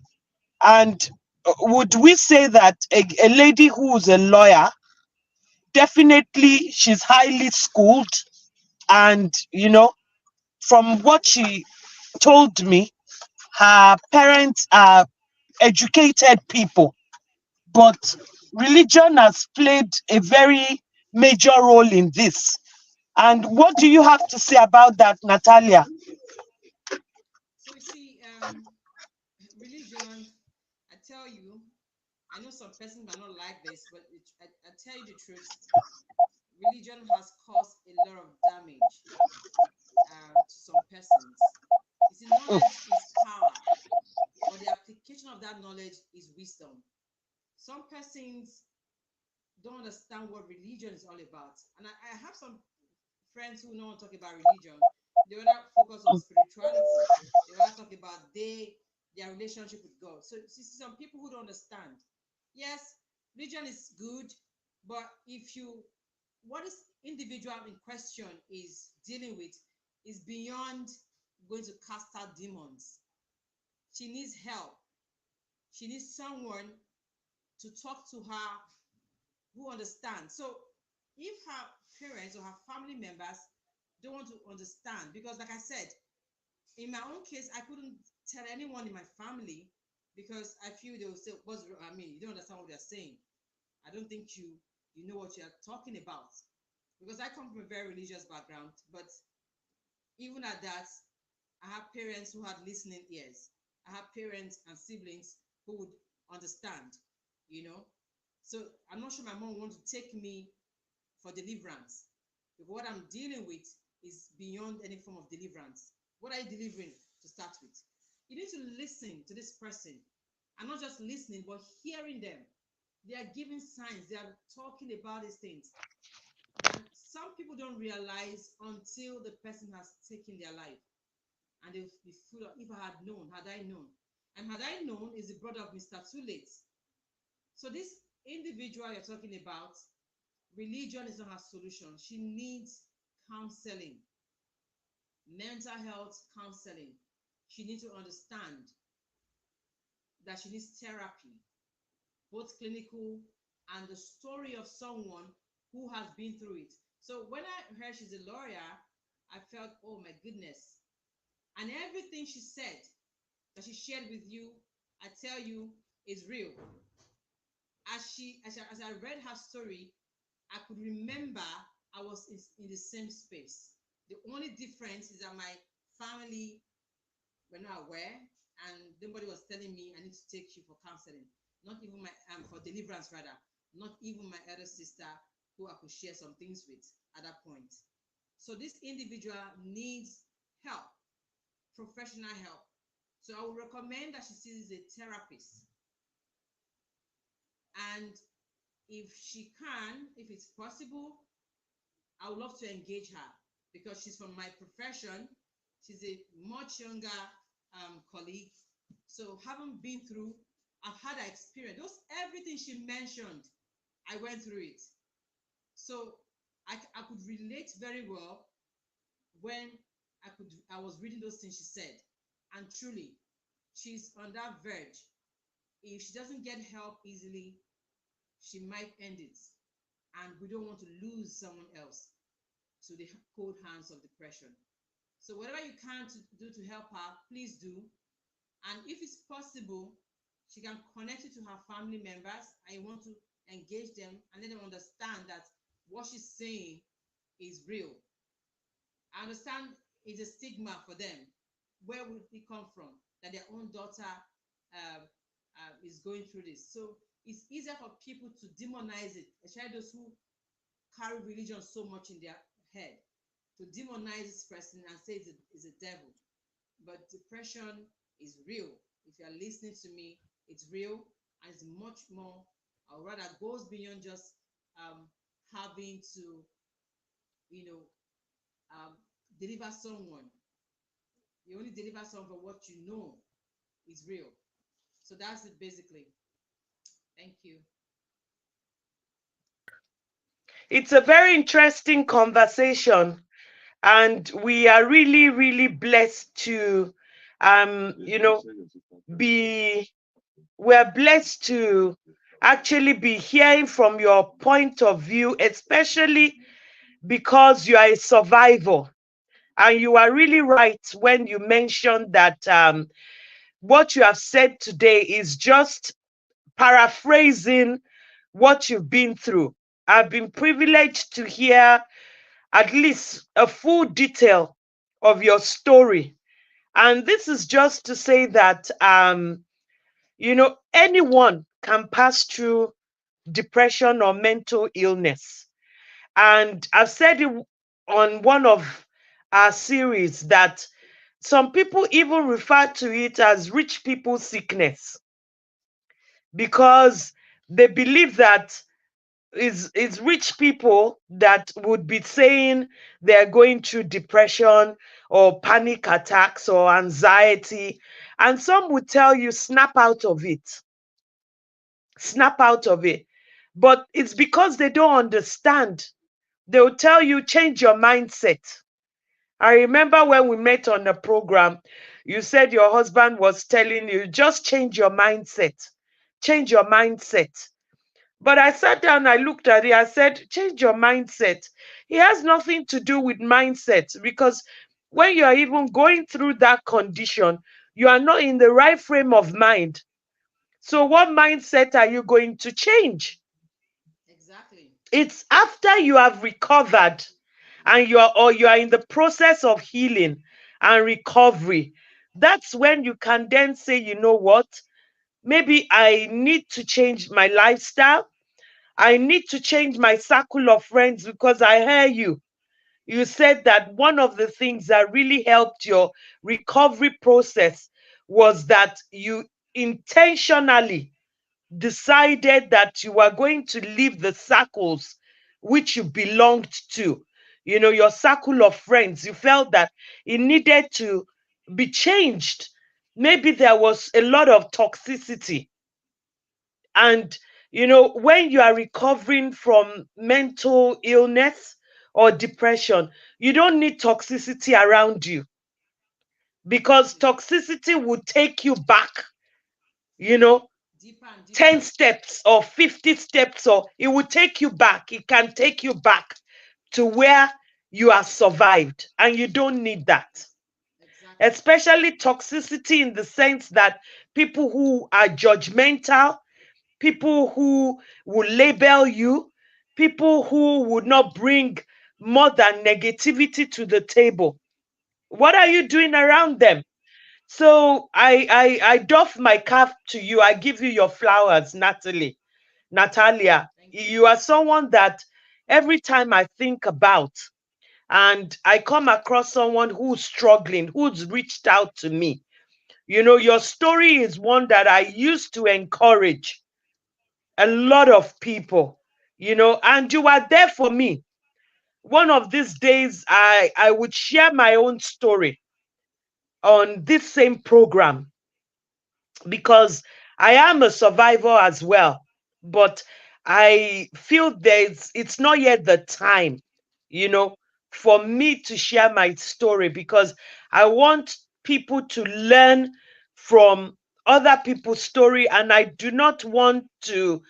B: and would we say that a lady who is a lawyer, definitely she's highly schooled, and from what she told me, her parents are educated people, but religion has played a very major role in this. And what do you have to say about that, Natalia?
C: so you see, religion, I tell you, I know some persons might not like this, but I tell you the truth, religion has caused a lot of damage to some persons. You see, knowledge is power, but the application of that knowledge is wisdom. Some persons don't understand what religion is all about. And I have some friends who know want to talk about religion. They rather focus on spirituality. They rather talk about their relationship with God. So you see some people who don't understand. Yes, religion is good, but if you what is individual in question is dealing with is beyond going to cast out demons. She needs help. She needs someone to talk to her who understands. So if her parents or her family members don't want to understand, because like I said, in my own case, I couldn't tell anyone in my family because I feel they will say, "What's I mean, you don't understand what they're saying. I don't think you know what you're talking about." Because I come from a very religious background, but even at that, I have parents who had listening ears. I have parents and siblings who would understand, you know. So I'm not sure my mom wants to take me for deliverance. Because what I'm dealing with is beyond any form of deliverance. What are you delivering to start with? You need to listen to this person, and not just listening, but hearing them. They are giving signs. They are talking about these things. And some people don't realize until the person has taken their life. And they'll be full of, if I had known, had I known. And had I known is the brother of Mr. Too Late. So this individual you're talking about, religion is not her solution. She needs counseling, mental health counseling. She needs to understand that she needs therapy, both clinical and the story of someone who has been through it. So when I heard she's a lawyer, I felt, oh my goodness. And everything she said, that she shared with you, I tell you, is real. As I read her story, I could remember I was in the same space. The only difference is that my family were not aware, and nobody was telling me I need to take you for counseling. Not even my for deliverance rather. Not even my elder sister, who I could share some things with at that point. So this individual needs help, professional help. So I would recommend that she sees a therapist. And if she can, if it's possible, I would love to engage her, because she's from my profession. She's a much younger colleague. So having been through, I've had that experience. Everything she mentioned, I went through it. So I could relate very well when I was reading those things she said. And truly, she's on that verge. If she doesn't get help easily, she might end it. And we don't want to lose someone else to the cold hands of depression. So whatever you can do to help her, please do. And if it's possible, she can connect you to her family members. I want to engage them and let them understand that what she's saying is real. I understand it's a stigma for them. Where would it come from? That their own daughter is going through this. So it's easier for people to demonize it, especially those who carry religion so much in their head, to demonize this person and say it's a devil. But depression is real. If you are listening to me, it's real, and it's much more, or rather goes beyond just having to, deliver someone. You only deliver someone for what you know is real. So that's it basically. Thank you.
B: It's a very interesting conversation, and we are really, really blessed to, we're blessed to actually be hearing from your point of view, especially because you are a survivor. And you are really right when you mentioned that what you have said today is just paraphrasing what you've been through. I've been privileged to hear at least a full detail of your story. And this is just to say that, anyone can pass through depression or mental illness. And I've said it on one of our series that some people even refer to it as rich people's sickness, because they believe that it's rich people that would be saying they're going through depression or panic attacks or anxiety. And some would tell you, snap out of it. Snap out of it. But it's because they don't understand. They'll tell you, change your mindset. I remember when we met on the program, you said your husband was telling you, just change your mindset. Change your mindset. But I sat down, I looked at it, I said, change your mindset. It has nothing to do with mindset, because when you are even going through that condition, you are not in the right frame of mind. So what mindset are you going to change?
C: Exactly.
B: It's after you have recovered and you are in the process of healing and recovery. That's when you can then say, you know what? Maybe I need to change my lifestyle. I need to change my circle of friends, because I hear you. You said that one of the things that really helped your recovery process was that you intentionally decided that you were going to leave the circles which you belonged to, your circle of friends. You felt that it needed to be changed. Maybe there was a lot of toxicity. And, when you are recovering from mental illness or depression, you don't need toxicity around you, because toxicity will take you back, you know,
C: Deeper and deeper.
B: 10 steps or 50 steps, or it will take you back. It can take you back to where you have survived, and you don't need that.
C: Exactly.
B: Especially toxicity in the sense that people who are judgmental, people who will label you, people who would not bring more than negativity to the table. What are you doing around them? So I doff my cap to you. I give you your flowers, Nathalia.
C: Thank you.
B: You are someone that every time I think about, and I come across someone who's struggling, who's reached out to me. Your story is one that I used to encourage a lot of people, and you are there for me. One of these days, I would share my own story on this same program, because I am a survivor as well. But I feel it's not yet the time, you know, for me to share my story, because I want people to learn from other people's story, and I do not want to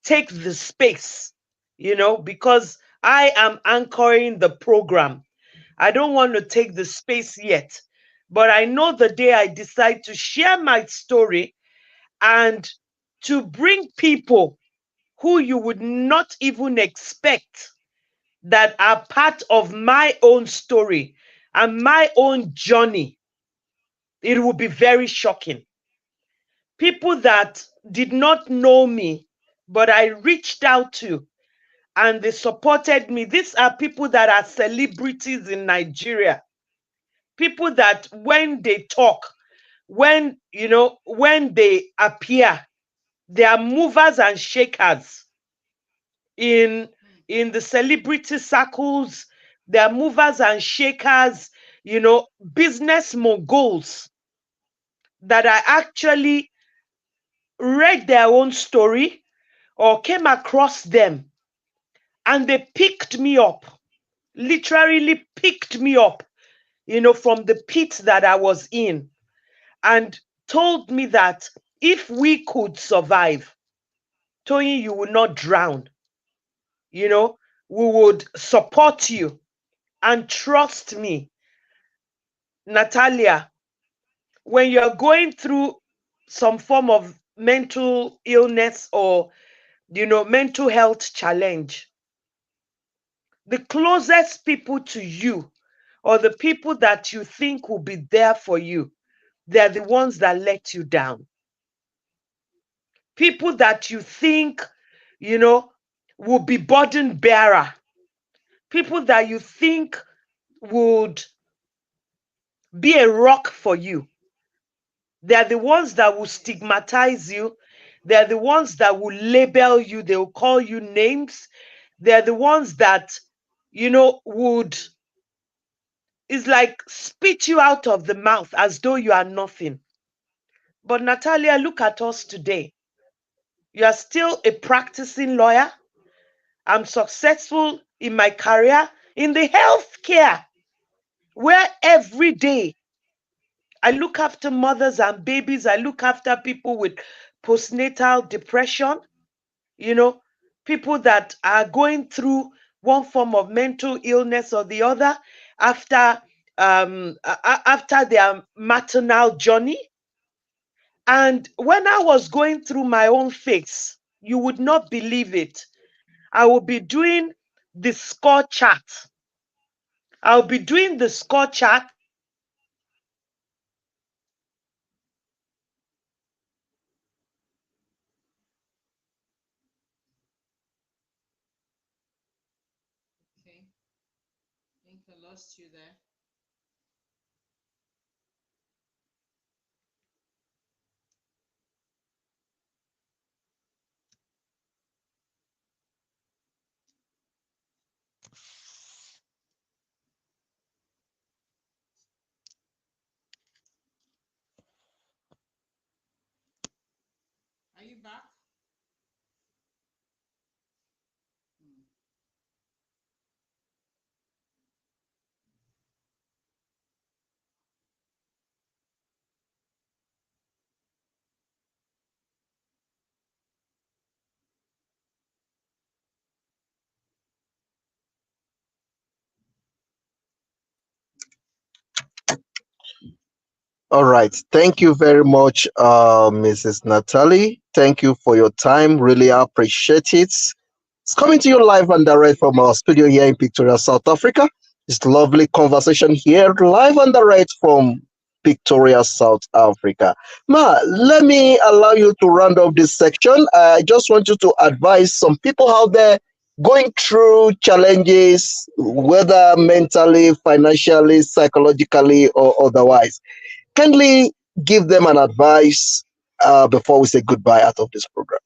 B: take the space, because I am anchoring the program. I don't want to take the space yet, but I know the day I decide to share my story and to bring people who you would not even expect that are part of my own story and my own journey, it will be very shocking. People that did not know me, but I reached out to and they supported me. These are people that are celebrities in Nigeria. People that when they talk, when they appear, they are movers and shakers in the celebrity circles. They are movers and shakers, business moguls that I actually read their own story or came across them, and they picked me up, literally picked me up, from the pit that I was in, and told me that if we could survive, Toyin, you will not drown. We would support you. And trust me, Nathalia, when you're going through some form of mental illness or, mental health challenge, the closest people to you, or the people that you think will be there for you, they're the ones that let you down. People that you think, will be burden bearer, people that you think would be a rock for you, they're the ones that will stigmatize you. They're the ones that will label you. They will call you names. They're the ones that, would, is like spit you out of the mouth as though you are nothing. But Nathalia, look at us today. You are still a practicing lawyer. I'm successful in my career in the healthcare, where every day I look after mothers and babies. I look after people with postnatal depression, you know, people that are going through one form of mental illness or the other after after their maternal journey. And when I was going through my own phase, you would not believe it. I will be doing the score chart. I'll be doing the score chart.
C: Okay. I think I lost you there.
D: All right. Thank you very much, Mrs. Natalie. Thank you for your time. Really appreciate it. It's coming to you live and direct from our studio here in Victoria, South Africa. It's lovely conversation here, live and direct from Victoria, South Africa. Ma, let me allow you to round up this section. I just want you to advise some people out there going through challenges, whether mentally, financially, psychologically, or otherwise. Kindly give them an advice before we say goodbye out of this program.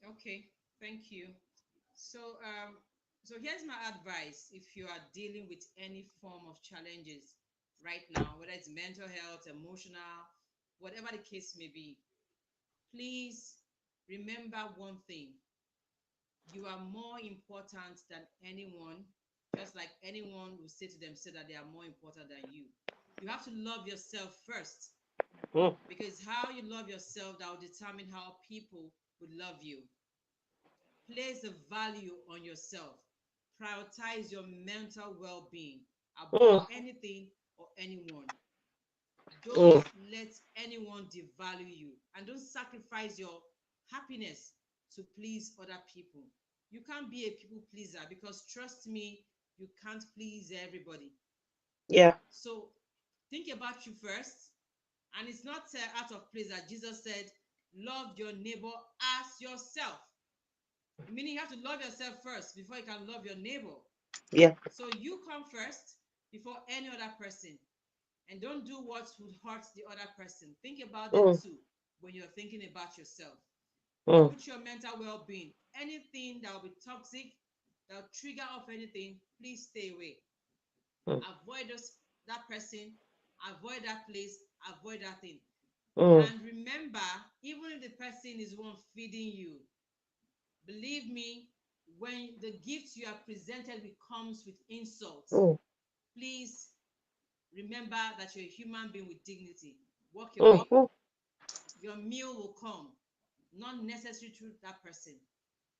C: Okay, thank you. So, so here's my advice. If you are dealing with any form of challenges right now, whether it's mental health, emotional, whatever the case may be, please remember one thing. You are more important than anyone, just like anyone will say to themselves that they are more important than you. You have to love yourself first,
B: Mm,
C: because how you love yourself, that will determine how people would love you. Place a value on yourself. Prioritize your mental well-being above
B: mm,
C: anything or anyone. Don't
B: mm,
C: let anyone devalue you, and don't sacrifice your happiness to please other people. You can't be a people pleaser, because trust me, you can't please everybody.
B: yeah.
C: So think about you first. And it's not out of place that Jesus said, love your neighbor as yourself. Meaning you have to love yourself first before you can love your neighbor.
B: Yeah.
C: So you come first before any other person. And don't do what would hurt the other person. Think about them
B: Mm,
C: too when you're thinking about yourself.
B: mm,
C: Put your mental well-being. Anything that will be toxic, that will trigger off anything, please stay away.
B: mm,
C: Avoid that person, avoid that place, avoid that thing.
B: mm,
C: And remember, even if the person is one feeding you, believe me, when the gifts you are presented with comes with insults,
B: mm,
C: please remember that you're a human being with dignity. Walk
B: mm,
C: away.
B: mm,
C: Your meal will come, not necessary to that person.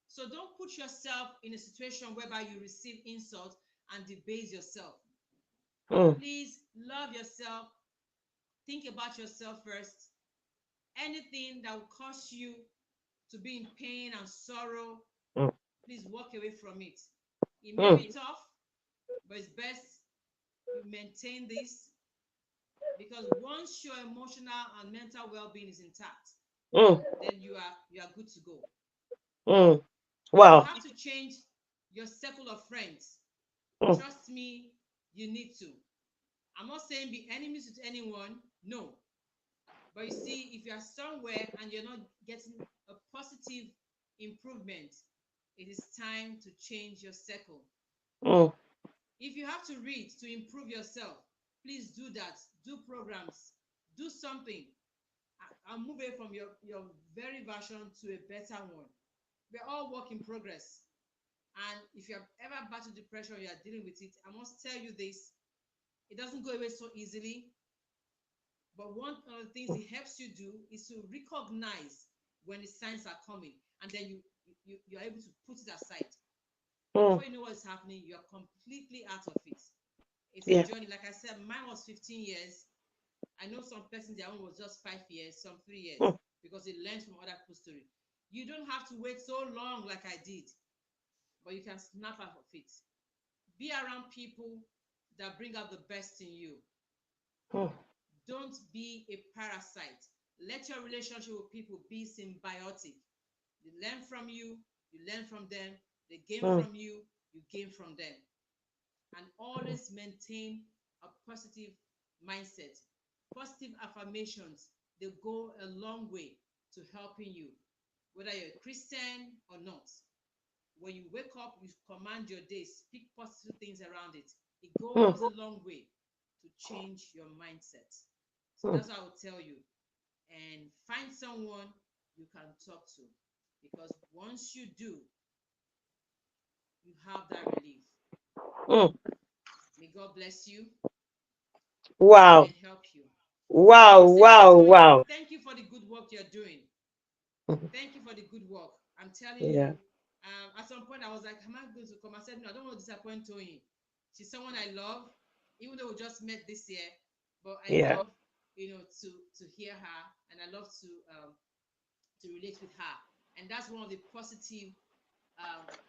C: So don't put yourself in a situation whereby you receive insult and debase yourself.
B: mm,
C: Please love yourself. Think about yourself first. Anything that will cause you to be in pain and sorrow,
B: mm,
C: please walk away from it. It may
B: mm,
C: be tough, but it's best you maintain this, because once your emotional and mental well-being is intact,
B: mm,
C: then you are good to go.
B: mm.
C: If you
B: Wow.
C: have to change your circle of friends,
B: Mm,
C: trust me, you need to. I'm not saying be enemies with anyone, no. But you see, if you are somewhere and you're not getting a positive improvement, it is time to change your circle.
B: mm,
C: If you have to read to improve yourself, please do that. Do programs, do something, and move away from your very version to a better one. We're all work in progress. And if you have ever battled depression, you are dealing with it, I must tell you this, it doesn't go away so easily. But one of the things it helps you do is to recognize when the signs are coming, and then you're able to put it aside.
B: mm.
C: Before you know what's happening, you're completely out of it. It's a
B: Yeah.
C: journey. Like I said, mine was 15 years. I know some persons, their own was just 5 years, some 3 years,
B: Mm,
C: because they learned from other people's story. You don't have to wait so long like I did, but you can snap out of it. Be around people that bring out the best in you.
B: mm,
C: Don't be a parasite. Let your relationship with people be symbiotic. They learn from you, you learn from them, they gain
B: mm,
C: from you, you gain from them. And always maintain a positive mindset. Positive affirmations, they go a long way to helping you, whether you're a Christian or not. When you wake up, you command your day, speak positive things around it. It
B: mm,
C: goes a long way to change your mindset. So
B: mm,
C: that's what I would tell you. And find someone you can talk to, because once you do, you have that relief.
B: mm.
C: May God bless you
B: Wow.
C: and help you. I
B: Wow.
C: must say,
B: Wow.
C: Toyin,
B: Wow.
C: thank you for the good work you're doing.
B: Mhm.
C: Thank you for the good work. I'm telling
B: Yeah.
C: you, at some point I was like, am I going to come? I said, no, I don't want to disappoint Toyin. She's someone I love, even though we just met this year. But I
B: Yeah.
C: love, to hear her, and I love to relate with her, and that's one of the positive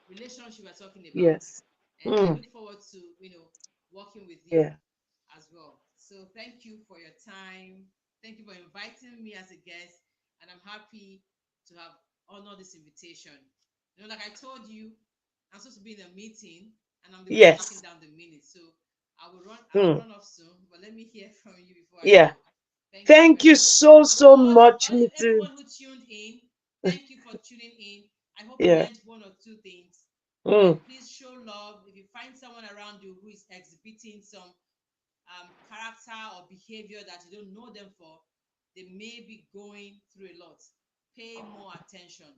C: relationship we're talking about.
B: Yes.
C: And I
B: Mm.
C: look forward to working with you
B: Yeah.
C: as well. So thank you for your time. Thank you for inviting me as a guest, and I'm happy to have honored this invitation. Like I told you, I'm supposed to be in a meeting, and I'm the one taking
B: Yes.
C: down the minutes. So I'll
B: Mm.
C: run off soon. But let me hear from you before I
B: Yeah.
C: go. Thank you
B: Thank
C: very
B: you
C: much.
B: so,
C: And to
B: so much, Mrs.
C: everyone who tuned in, thank you for tuning in. I hope you
B: Yeah.
C: learned one or two things. And
B: Mm.
C: please show love. If you find someone around you who is exhibiting some character or behavior that you don't know them for, they may be going through a lot. Pay more attention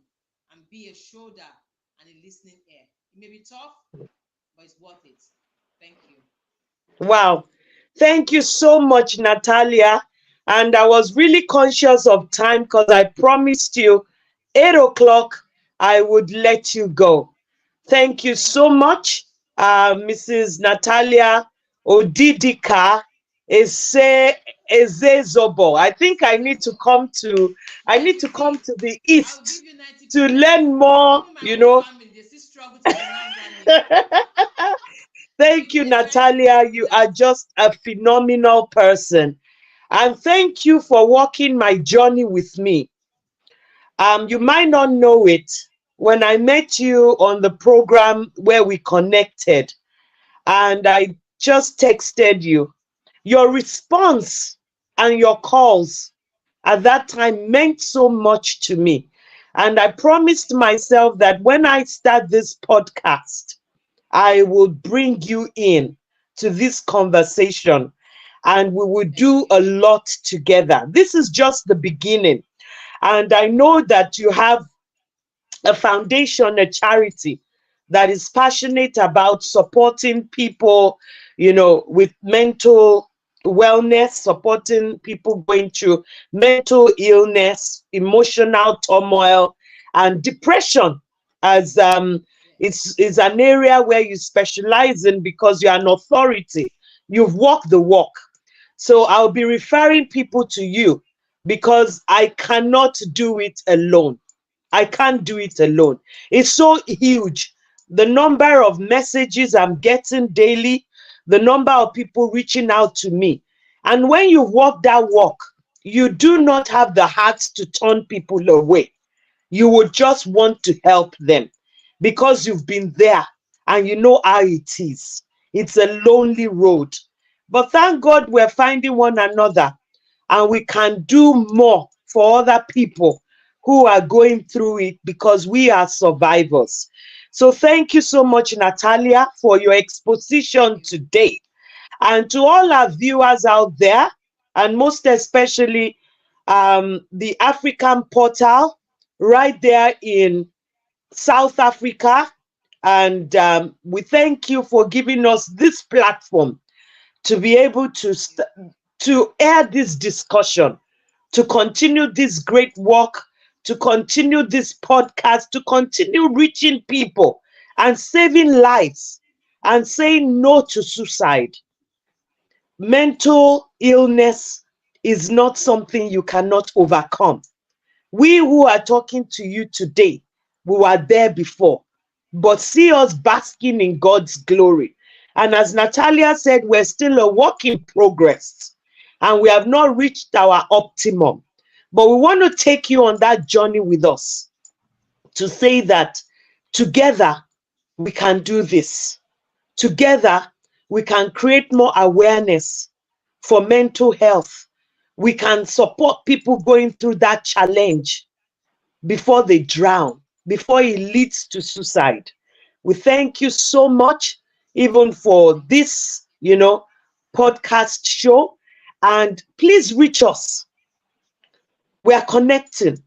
C: and be a shoulder and a listening ear. It may be tough, but it's worth it. Thank you.
B: Wow. Thank you so much, Natalia. And I was really conscious of time because I promised you 8 o'clock I would let you go. Thank you
C: Thank
B: so
C: you.
B: much, Mrs. Natalia Odidika Ezezobo. I think I need to come
C: 90,
B: to the
C: I'll give
B: east
C: you
B: to
C: 90%.
B: learn more,
C: Even my
B: you
C: own
B: know.
C: family, they still struggle to pronounce that name.
B: Thank
C: Give
B: you,
C: me a time to come
B: Natalia.
C: and do
B: You are
C: that.
B: just a phenomenal person. And thank you for walking my journey with me. You might not know it. When I met you on the program where we connected, and I just texted you, your response and your calls at that time meant so much to me. And I promised myself that when I start this podcast, I will bring you in to this conversation and we will
C: Thank
B: do
C: you.
B: a lot together. This is just the beginning. And I know that you have a foundation, a charity that is passionate about supporting people, with mental wellness, supporting people going through mental illness, emotional turmoil, and depression. As
C: Yes.
B: it's an area where you specialize in because you're an authority. You've walked the walk. So I'll be referring people to you because I cannot do it alone. I can't do it alone. It's so huge. The number of messages I'm getting daily, the number of people reaching out to me. And when you walk that walk, you do not have the heart to turn people away. You would just want to help them because you've been there and you know how it is. It's a lonely road. But thank God we're finding one another and we can do more for other people who are going through it because we are survivors. So thank you so much, Natalia, for your
C: Thank
B: exposition
C: you.
B: today. And to all our viewers out there, and most especially the African portal right there in South Africa. And we thank you for giving us this platform to be able to
C: Thank you.
B: to air this discussion, to continue this great work, to continue this podcast, to continue reaching people and saving lives and saying no to suicide. Mental illness is not something you cannot overcome. We who are talking to you today, we were there before, but see us basking in God's glory. And as Natalia said, we're still a work in progress and we have not reached our optimum. But we want to take you on that journey with us to say that together we can do this. Together we can create more awareness for mental health. We can support people going through that challenge before they drown, before it leads to suicide. We thank you so much, even for this, podcast show. And please reach us. We are connecting.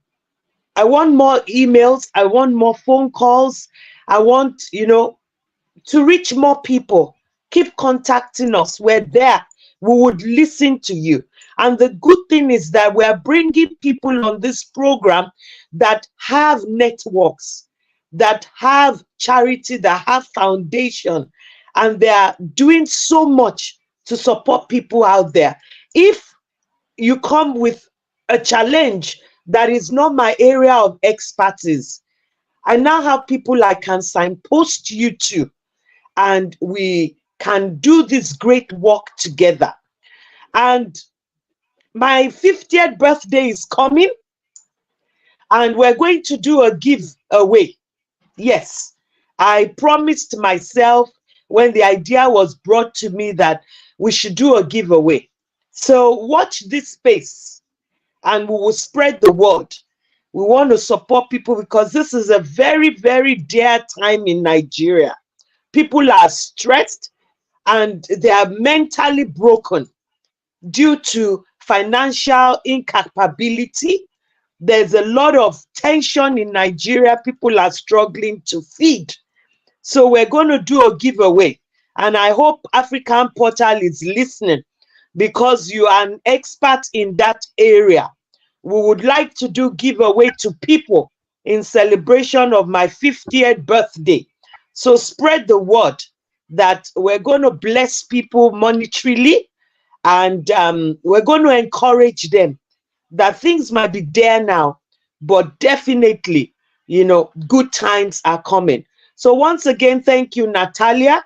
B: I want more emails. I want more phone calls. I want, to reach more people. Keep contacting us. We're there. We would listen to you. And the good thing is that we are bringing people on this program that have networks, that have charity, that have foundation, and they are doing so much to support people out there. if you come with a challenge that is not my area of expertise, I now have people I can signpost you to, and we can do this great work together. And my 50th birthday is coming, and we're going to do a giveaway. Yes, I promised myself when the idea was brought to me that we should do a giveaway. So watch this space and we will spread the word. We want to support people because this is a very, very dear time in Nigeria. People are stressed and they are mentally broken due to financial incapability. There's a lot of tension in Nigeria. People are struggling to feed. So we're going to do a giveaway. And I hope African Portal is listening because you are an expert in that area. We would like to do giveaway to people in celebration of my 50th birthday. So spread the word that we're going to bless people monetarily, and we're going to encourage them that things might be there now, but definitely, you know, good times are coming. So once again, thank you, Nathalia.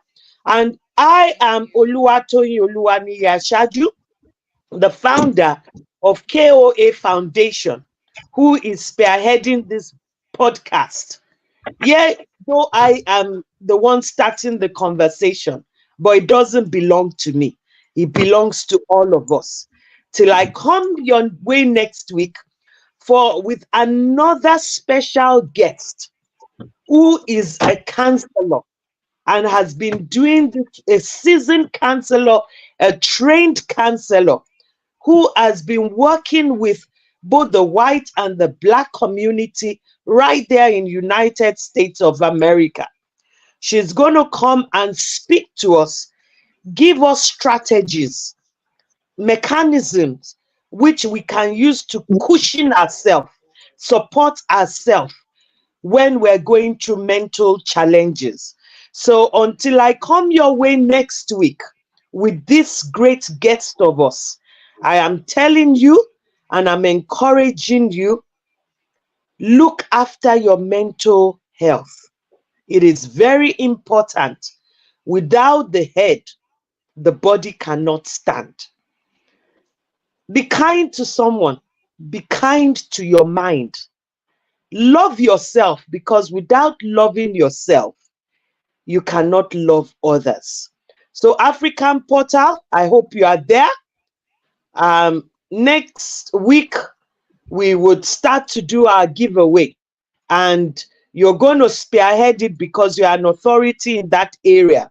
B: And I am OLUWANIYI-ASAAJU, the founder of KOA Foundation, who is spearheading this podcast. Yeah, though I am the one starting the conversation, but it doesn't belong to me. It belongs to all of us. Till I come your way next week with another special guest who is a counselor and has been doing this, a seasoned counselor, a trained counselor who has been working with both the white and the black community right there in United States of America. She's going to come and speak to us, give us strategies, mechanisms which we can use to cushion ourselves, support ourselves when we're going through mental challenges. So until I come your way next week with this great guest of us, I am telling you and I'm encouraging you, look after your mental health. It is very important. Without the head, the body cannot stand. Be kind to someone. Be kind to your mind. Love yourself, because without loving yourself, you cannot love others. So African Portal, I hope you are there. Next week, we would start to do our giveaway. And you're going to spearhead it because you're an authority in that area.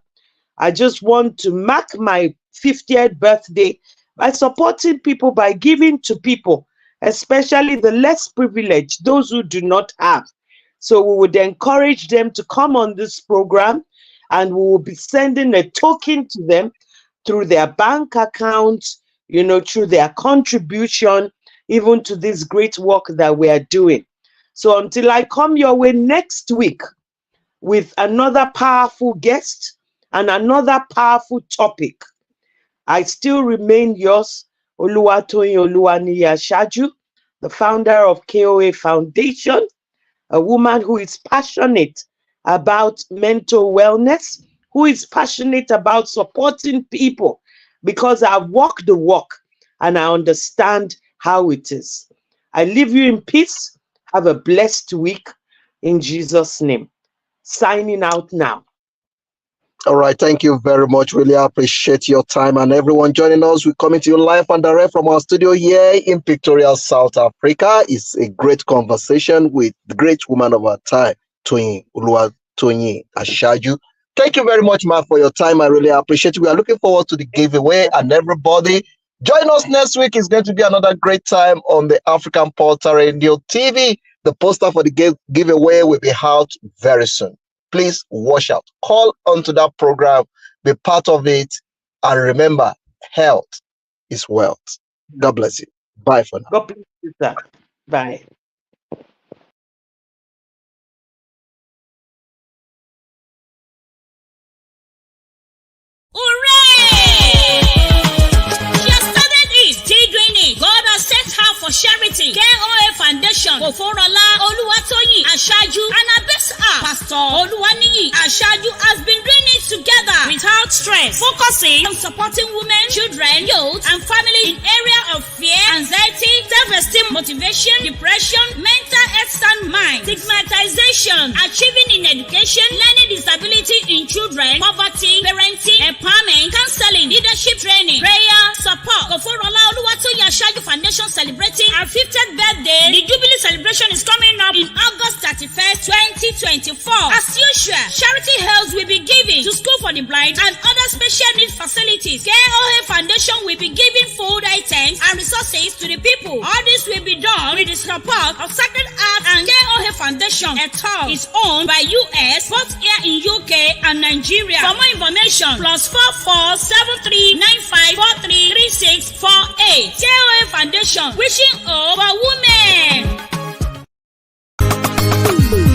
B: I just want to mark my 50th birthday by supporting people, by giving to people, especially the less privileged, those who do not have. So we would encourage them to come on this program, and we will be sending a token to them through their bank accounts, you know, through their contribution, even to this great work that we are doing. So until I come your way next week with another powerful guest and another powerful topic, I still remain yours, Oluwaniyi-ASAAJU, the founder of KOA Foundation, a woman who is passionate about mental wellness, who is passionate about supporting people, because I've walked the walk and I understand how it is. I leave you in peace. Have a blessed week in Jesus' name. Signing out now.
D: All right, thank you very much. Really appreciate your time, and everyone joining us. We're coming to you live and direct from our studio here in Pretoria, South Africa. It's a great conversation with the great woman of our time, Oluwaniyi-ASAAJU. Thank you very much, ma, for your time. I really appreciate it. We are looking forward to the giveaway, and everybody join us next week. It's going to be another great time on the African Portal Radio TV. The poster for the giveaway will be out very soon. Please watch out. Call onto that program, be part of it, and remember, health is wealth. God bless you. Bye for now.
B: God bless you, sir. Bye.
E: Hooray! She has started it. Oforola Oluwatoyin-Asaju and Abesa Pastor OLUWANIYI-ASAAJU has been doing it together without stress, focusing on supporting women, children, youth, and family in area of fear, anxiety, self-esteem, motivation, depression, mental health and mind, stigmatization, achieving in education, learning disability in children, poverty, parenting, empowerment, counseling, leadership training, prayer, support. Oforola Oluwatoyin-Asaju Foundation celebrating our 50th birthday. The Jubilee celebration is coming up in August 31st, 2024. As usual, charity helps will be given to School for the Blind and other special needs facilities. KOA Foundation will be giving food items and resources to the people. All this will be done with the support of Sacred Heart and KOA Foundation. ENT'L is owned by US, both here in UK and Nigeria. For more information, +447395433648. KOA Foundation, wishing hope for women.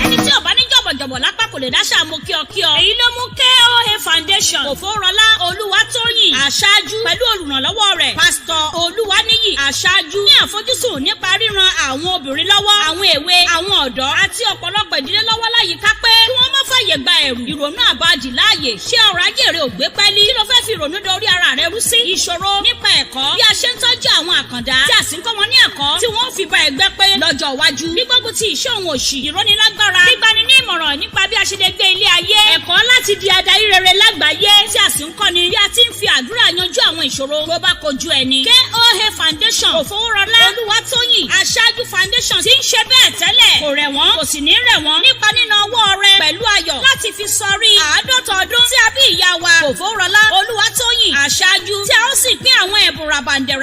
E: Ẹni tí ọba ní jọ̀bọ̀jọ̀bọ̀ lápá kò lè dáṣà mú kíọkíọ. Èyí ló mú KOA Foundation Oforola Oluwatoyin-Asaju pẹ̀lú olùrànlọ́wọ́ rẹ̀ Pastor OLUWANIYI-ASAAJU ní àfojúsùn nípa ríran àwọn obìnrin lọ́wọ́, àwọn èwe, àwọn ọ̀dọ́ àti ọ̀pọ̀lọpọ̀ ìdílé lọ́wọ́ láyìíká pé kí wọ́n má fàyè gba ẹ̀rù, ìrònú àbájì láàyè. Ṣé ọrọ̀ ajé rẹ ò gbé pẹ́lí? Kí ló fẹ́ fi ìrònú dorí ara rẹ rú sí? Ìṣòro nípa ẹ̀kọ́, bí a ṣe ń tọ́jú àwọn àkàndá tí a sì ń kọ́ wọn ní ẹ̀kọ́ tí wọ́n fi bá ẹgbẹ́ pé lọ́jọ́ iwájú. Gbígbógun ti ìṣẹ́ òun òṣì, ìrónilágbára, gbígbani ní ìmọ̀ràn nípa bí a ṣe lè gbé ilé ayé, ẹ̀kọ́ láti di adarí rere lágbàáyé tí a sì ń kọ́ni bí a ti ń fi àdúrà yanjú àwọn ìṣòro tó bá kojú ẹni. KOA Foundation Oforola Oluwatoyin-Asaju Foundation ti ń ṣe bẹ́ẹ̀ tẹ́lẹ̀, kò rẹ̀ wọ́n kò sì ní rẹ̀ wọ́n nípa níná ọwọ́ rẹ̀ pẹ̀lú ayọ̀ láti fi sọrí àádọ́ta ọdún tí a bí ìyá wa Oforola Oluwatoyin-Asaju, tí a ó sì pín àwọn ẹ̀bùn ràbàǹdẹ̀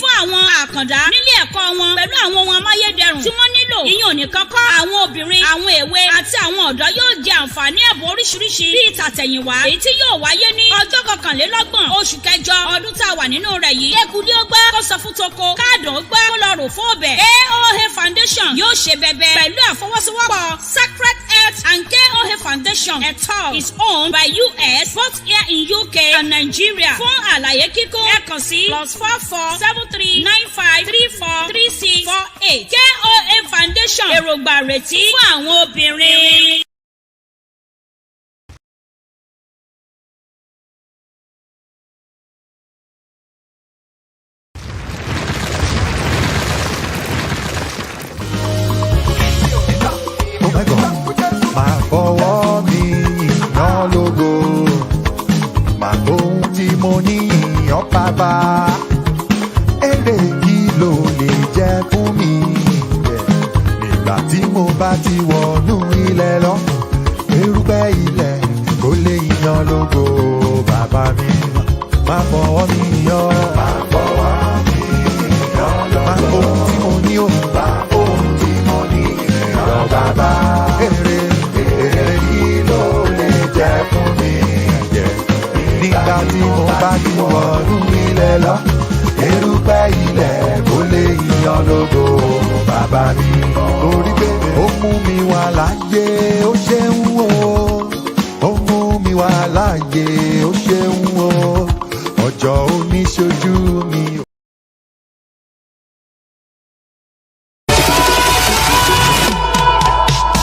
E: fún àwọn àkàndá nílé ẹ̀kọ́ wọn pẹ̀lú àwọn ohun amáyédẹrùn tí wọ́n nílò. Ìyẹn ò ní kọ́kọ́ àwọn obìnrin, àwọn èwe àti àwọn ọ̀dọ́ yóò jẹ àǹfààní ẹ̀bùn oríṣiríṣi bíi tàtẹ̀yìnwá, èyí tí yóò wáyé ní ọjọ́ 21 oṣù kẹjọ ọdún tá a wà nínú rẹ̀ yìí. Ekudi ó gbọ́ kó sọ fún toko, káàdùn ó gbọ́ kó lọ rò fún ọbẹ̀. KOA Foundation yóò ṣe bẹbẹ pẹ̀lú àfọwọ́sowọ́pọ̀ Sacred Heart and KOA Foundation. ENT'L is owned by US, both here in UK and Nigeria. Fún àlàyé kíkún, ẹ kàn sí +447395343648. KOA Foundation, èròǹgbà retí fún àwọn obìnrin.
F: Máa fọwọ́ mi yìnyán lógo, máa ohun tí mo ní yìnyán bàbá. Èrè kí ló lè jẹ́ fún mi nígbà tí mo bá ti wọnú ilẹ̀ lọ? Erùpẹ̀ ilẹ̀ kò lè yìnyán lógo bàbá mi. Máa fọwọ́ mi yìnyán, máa fọwọ́ mi yìnyán lógo, máa ohun tí mo ní ò bá ohun tí mo ní yìnyán bàbá. Èrè kí ló lè jẹ́ fún mi nígbà tí mo bá ti wọnú ilẹ̀ lọ? Erùpẹ̀ ilẹ̀ kò lè yìnyán lógo bàbá mi. Torí pé ó mú mi wà láyé, ó ṣeun o. Ó mú mi wà láyé, ó ṣeun o. Ọjọ́ oníṣojú mi.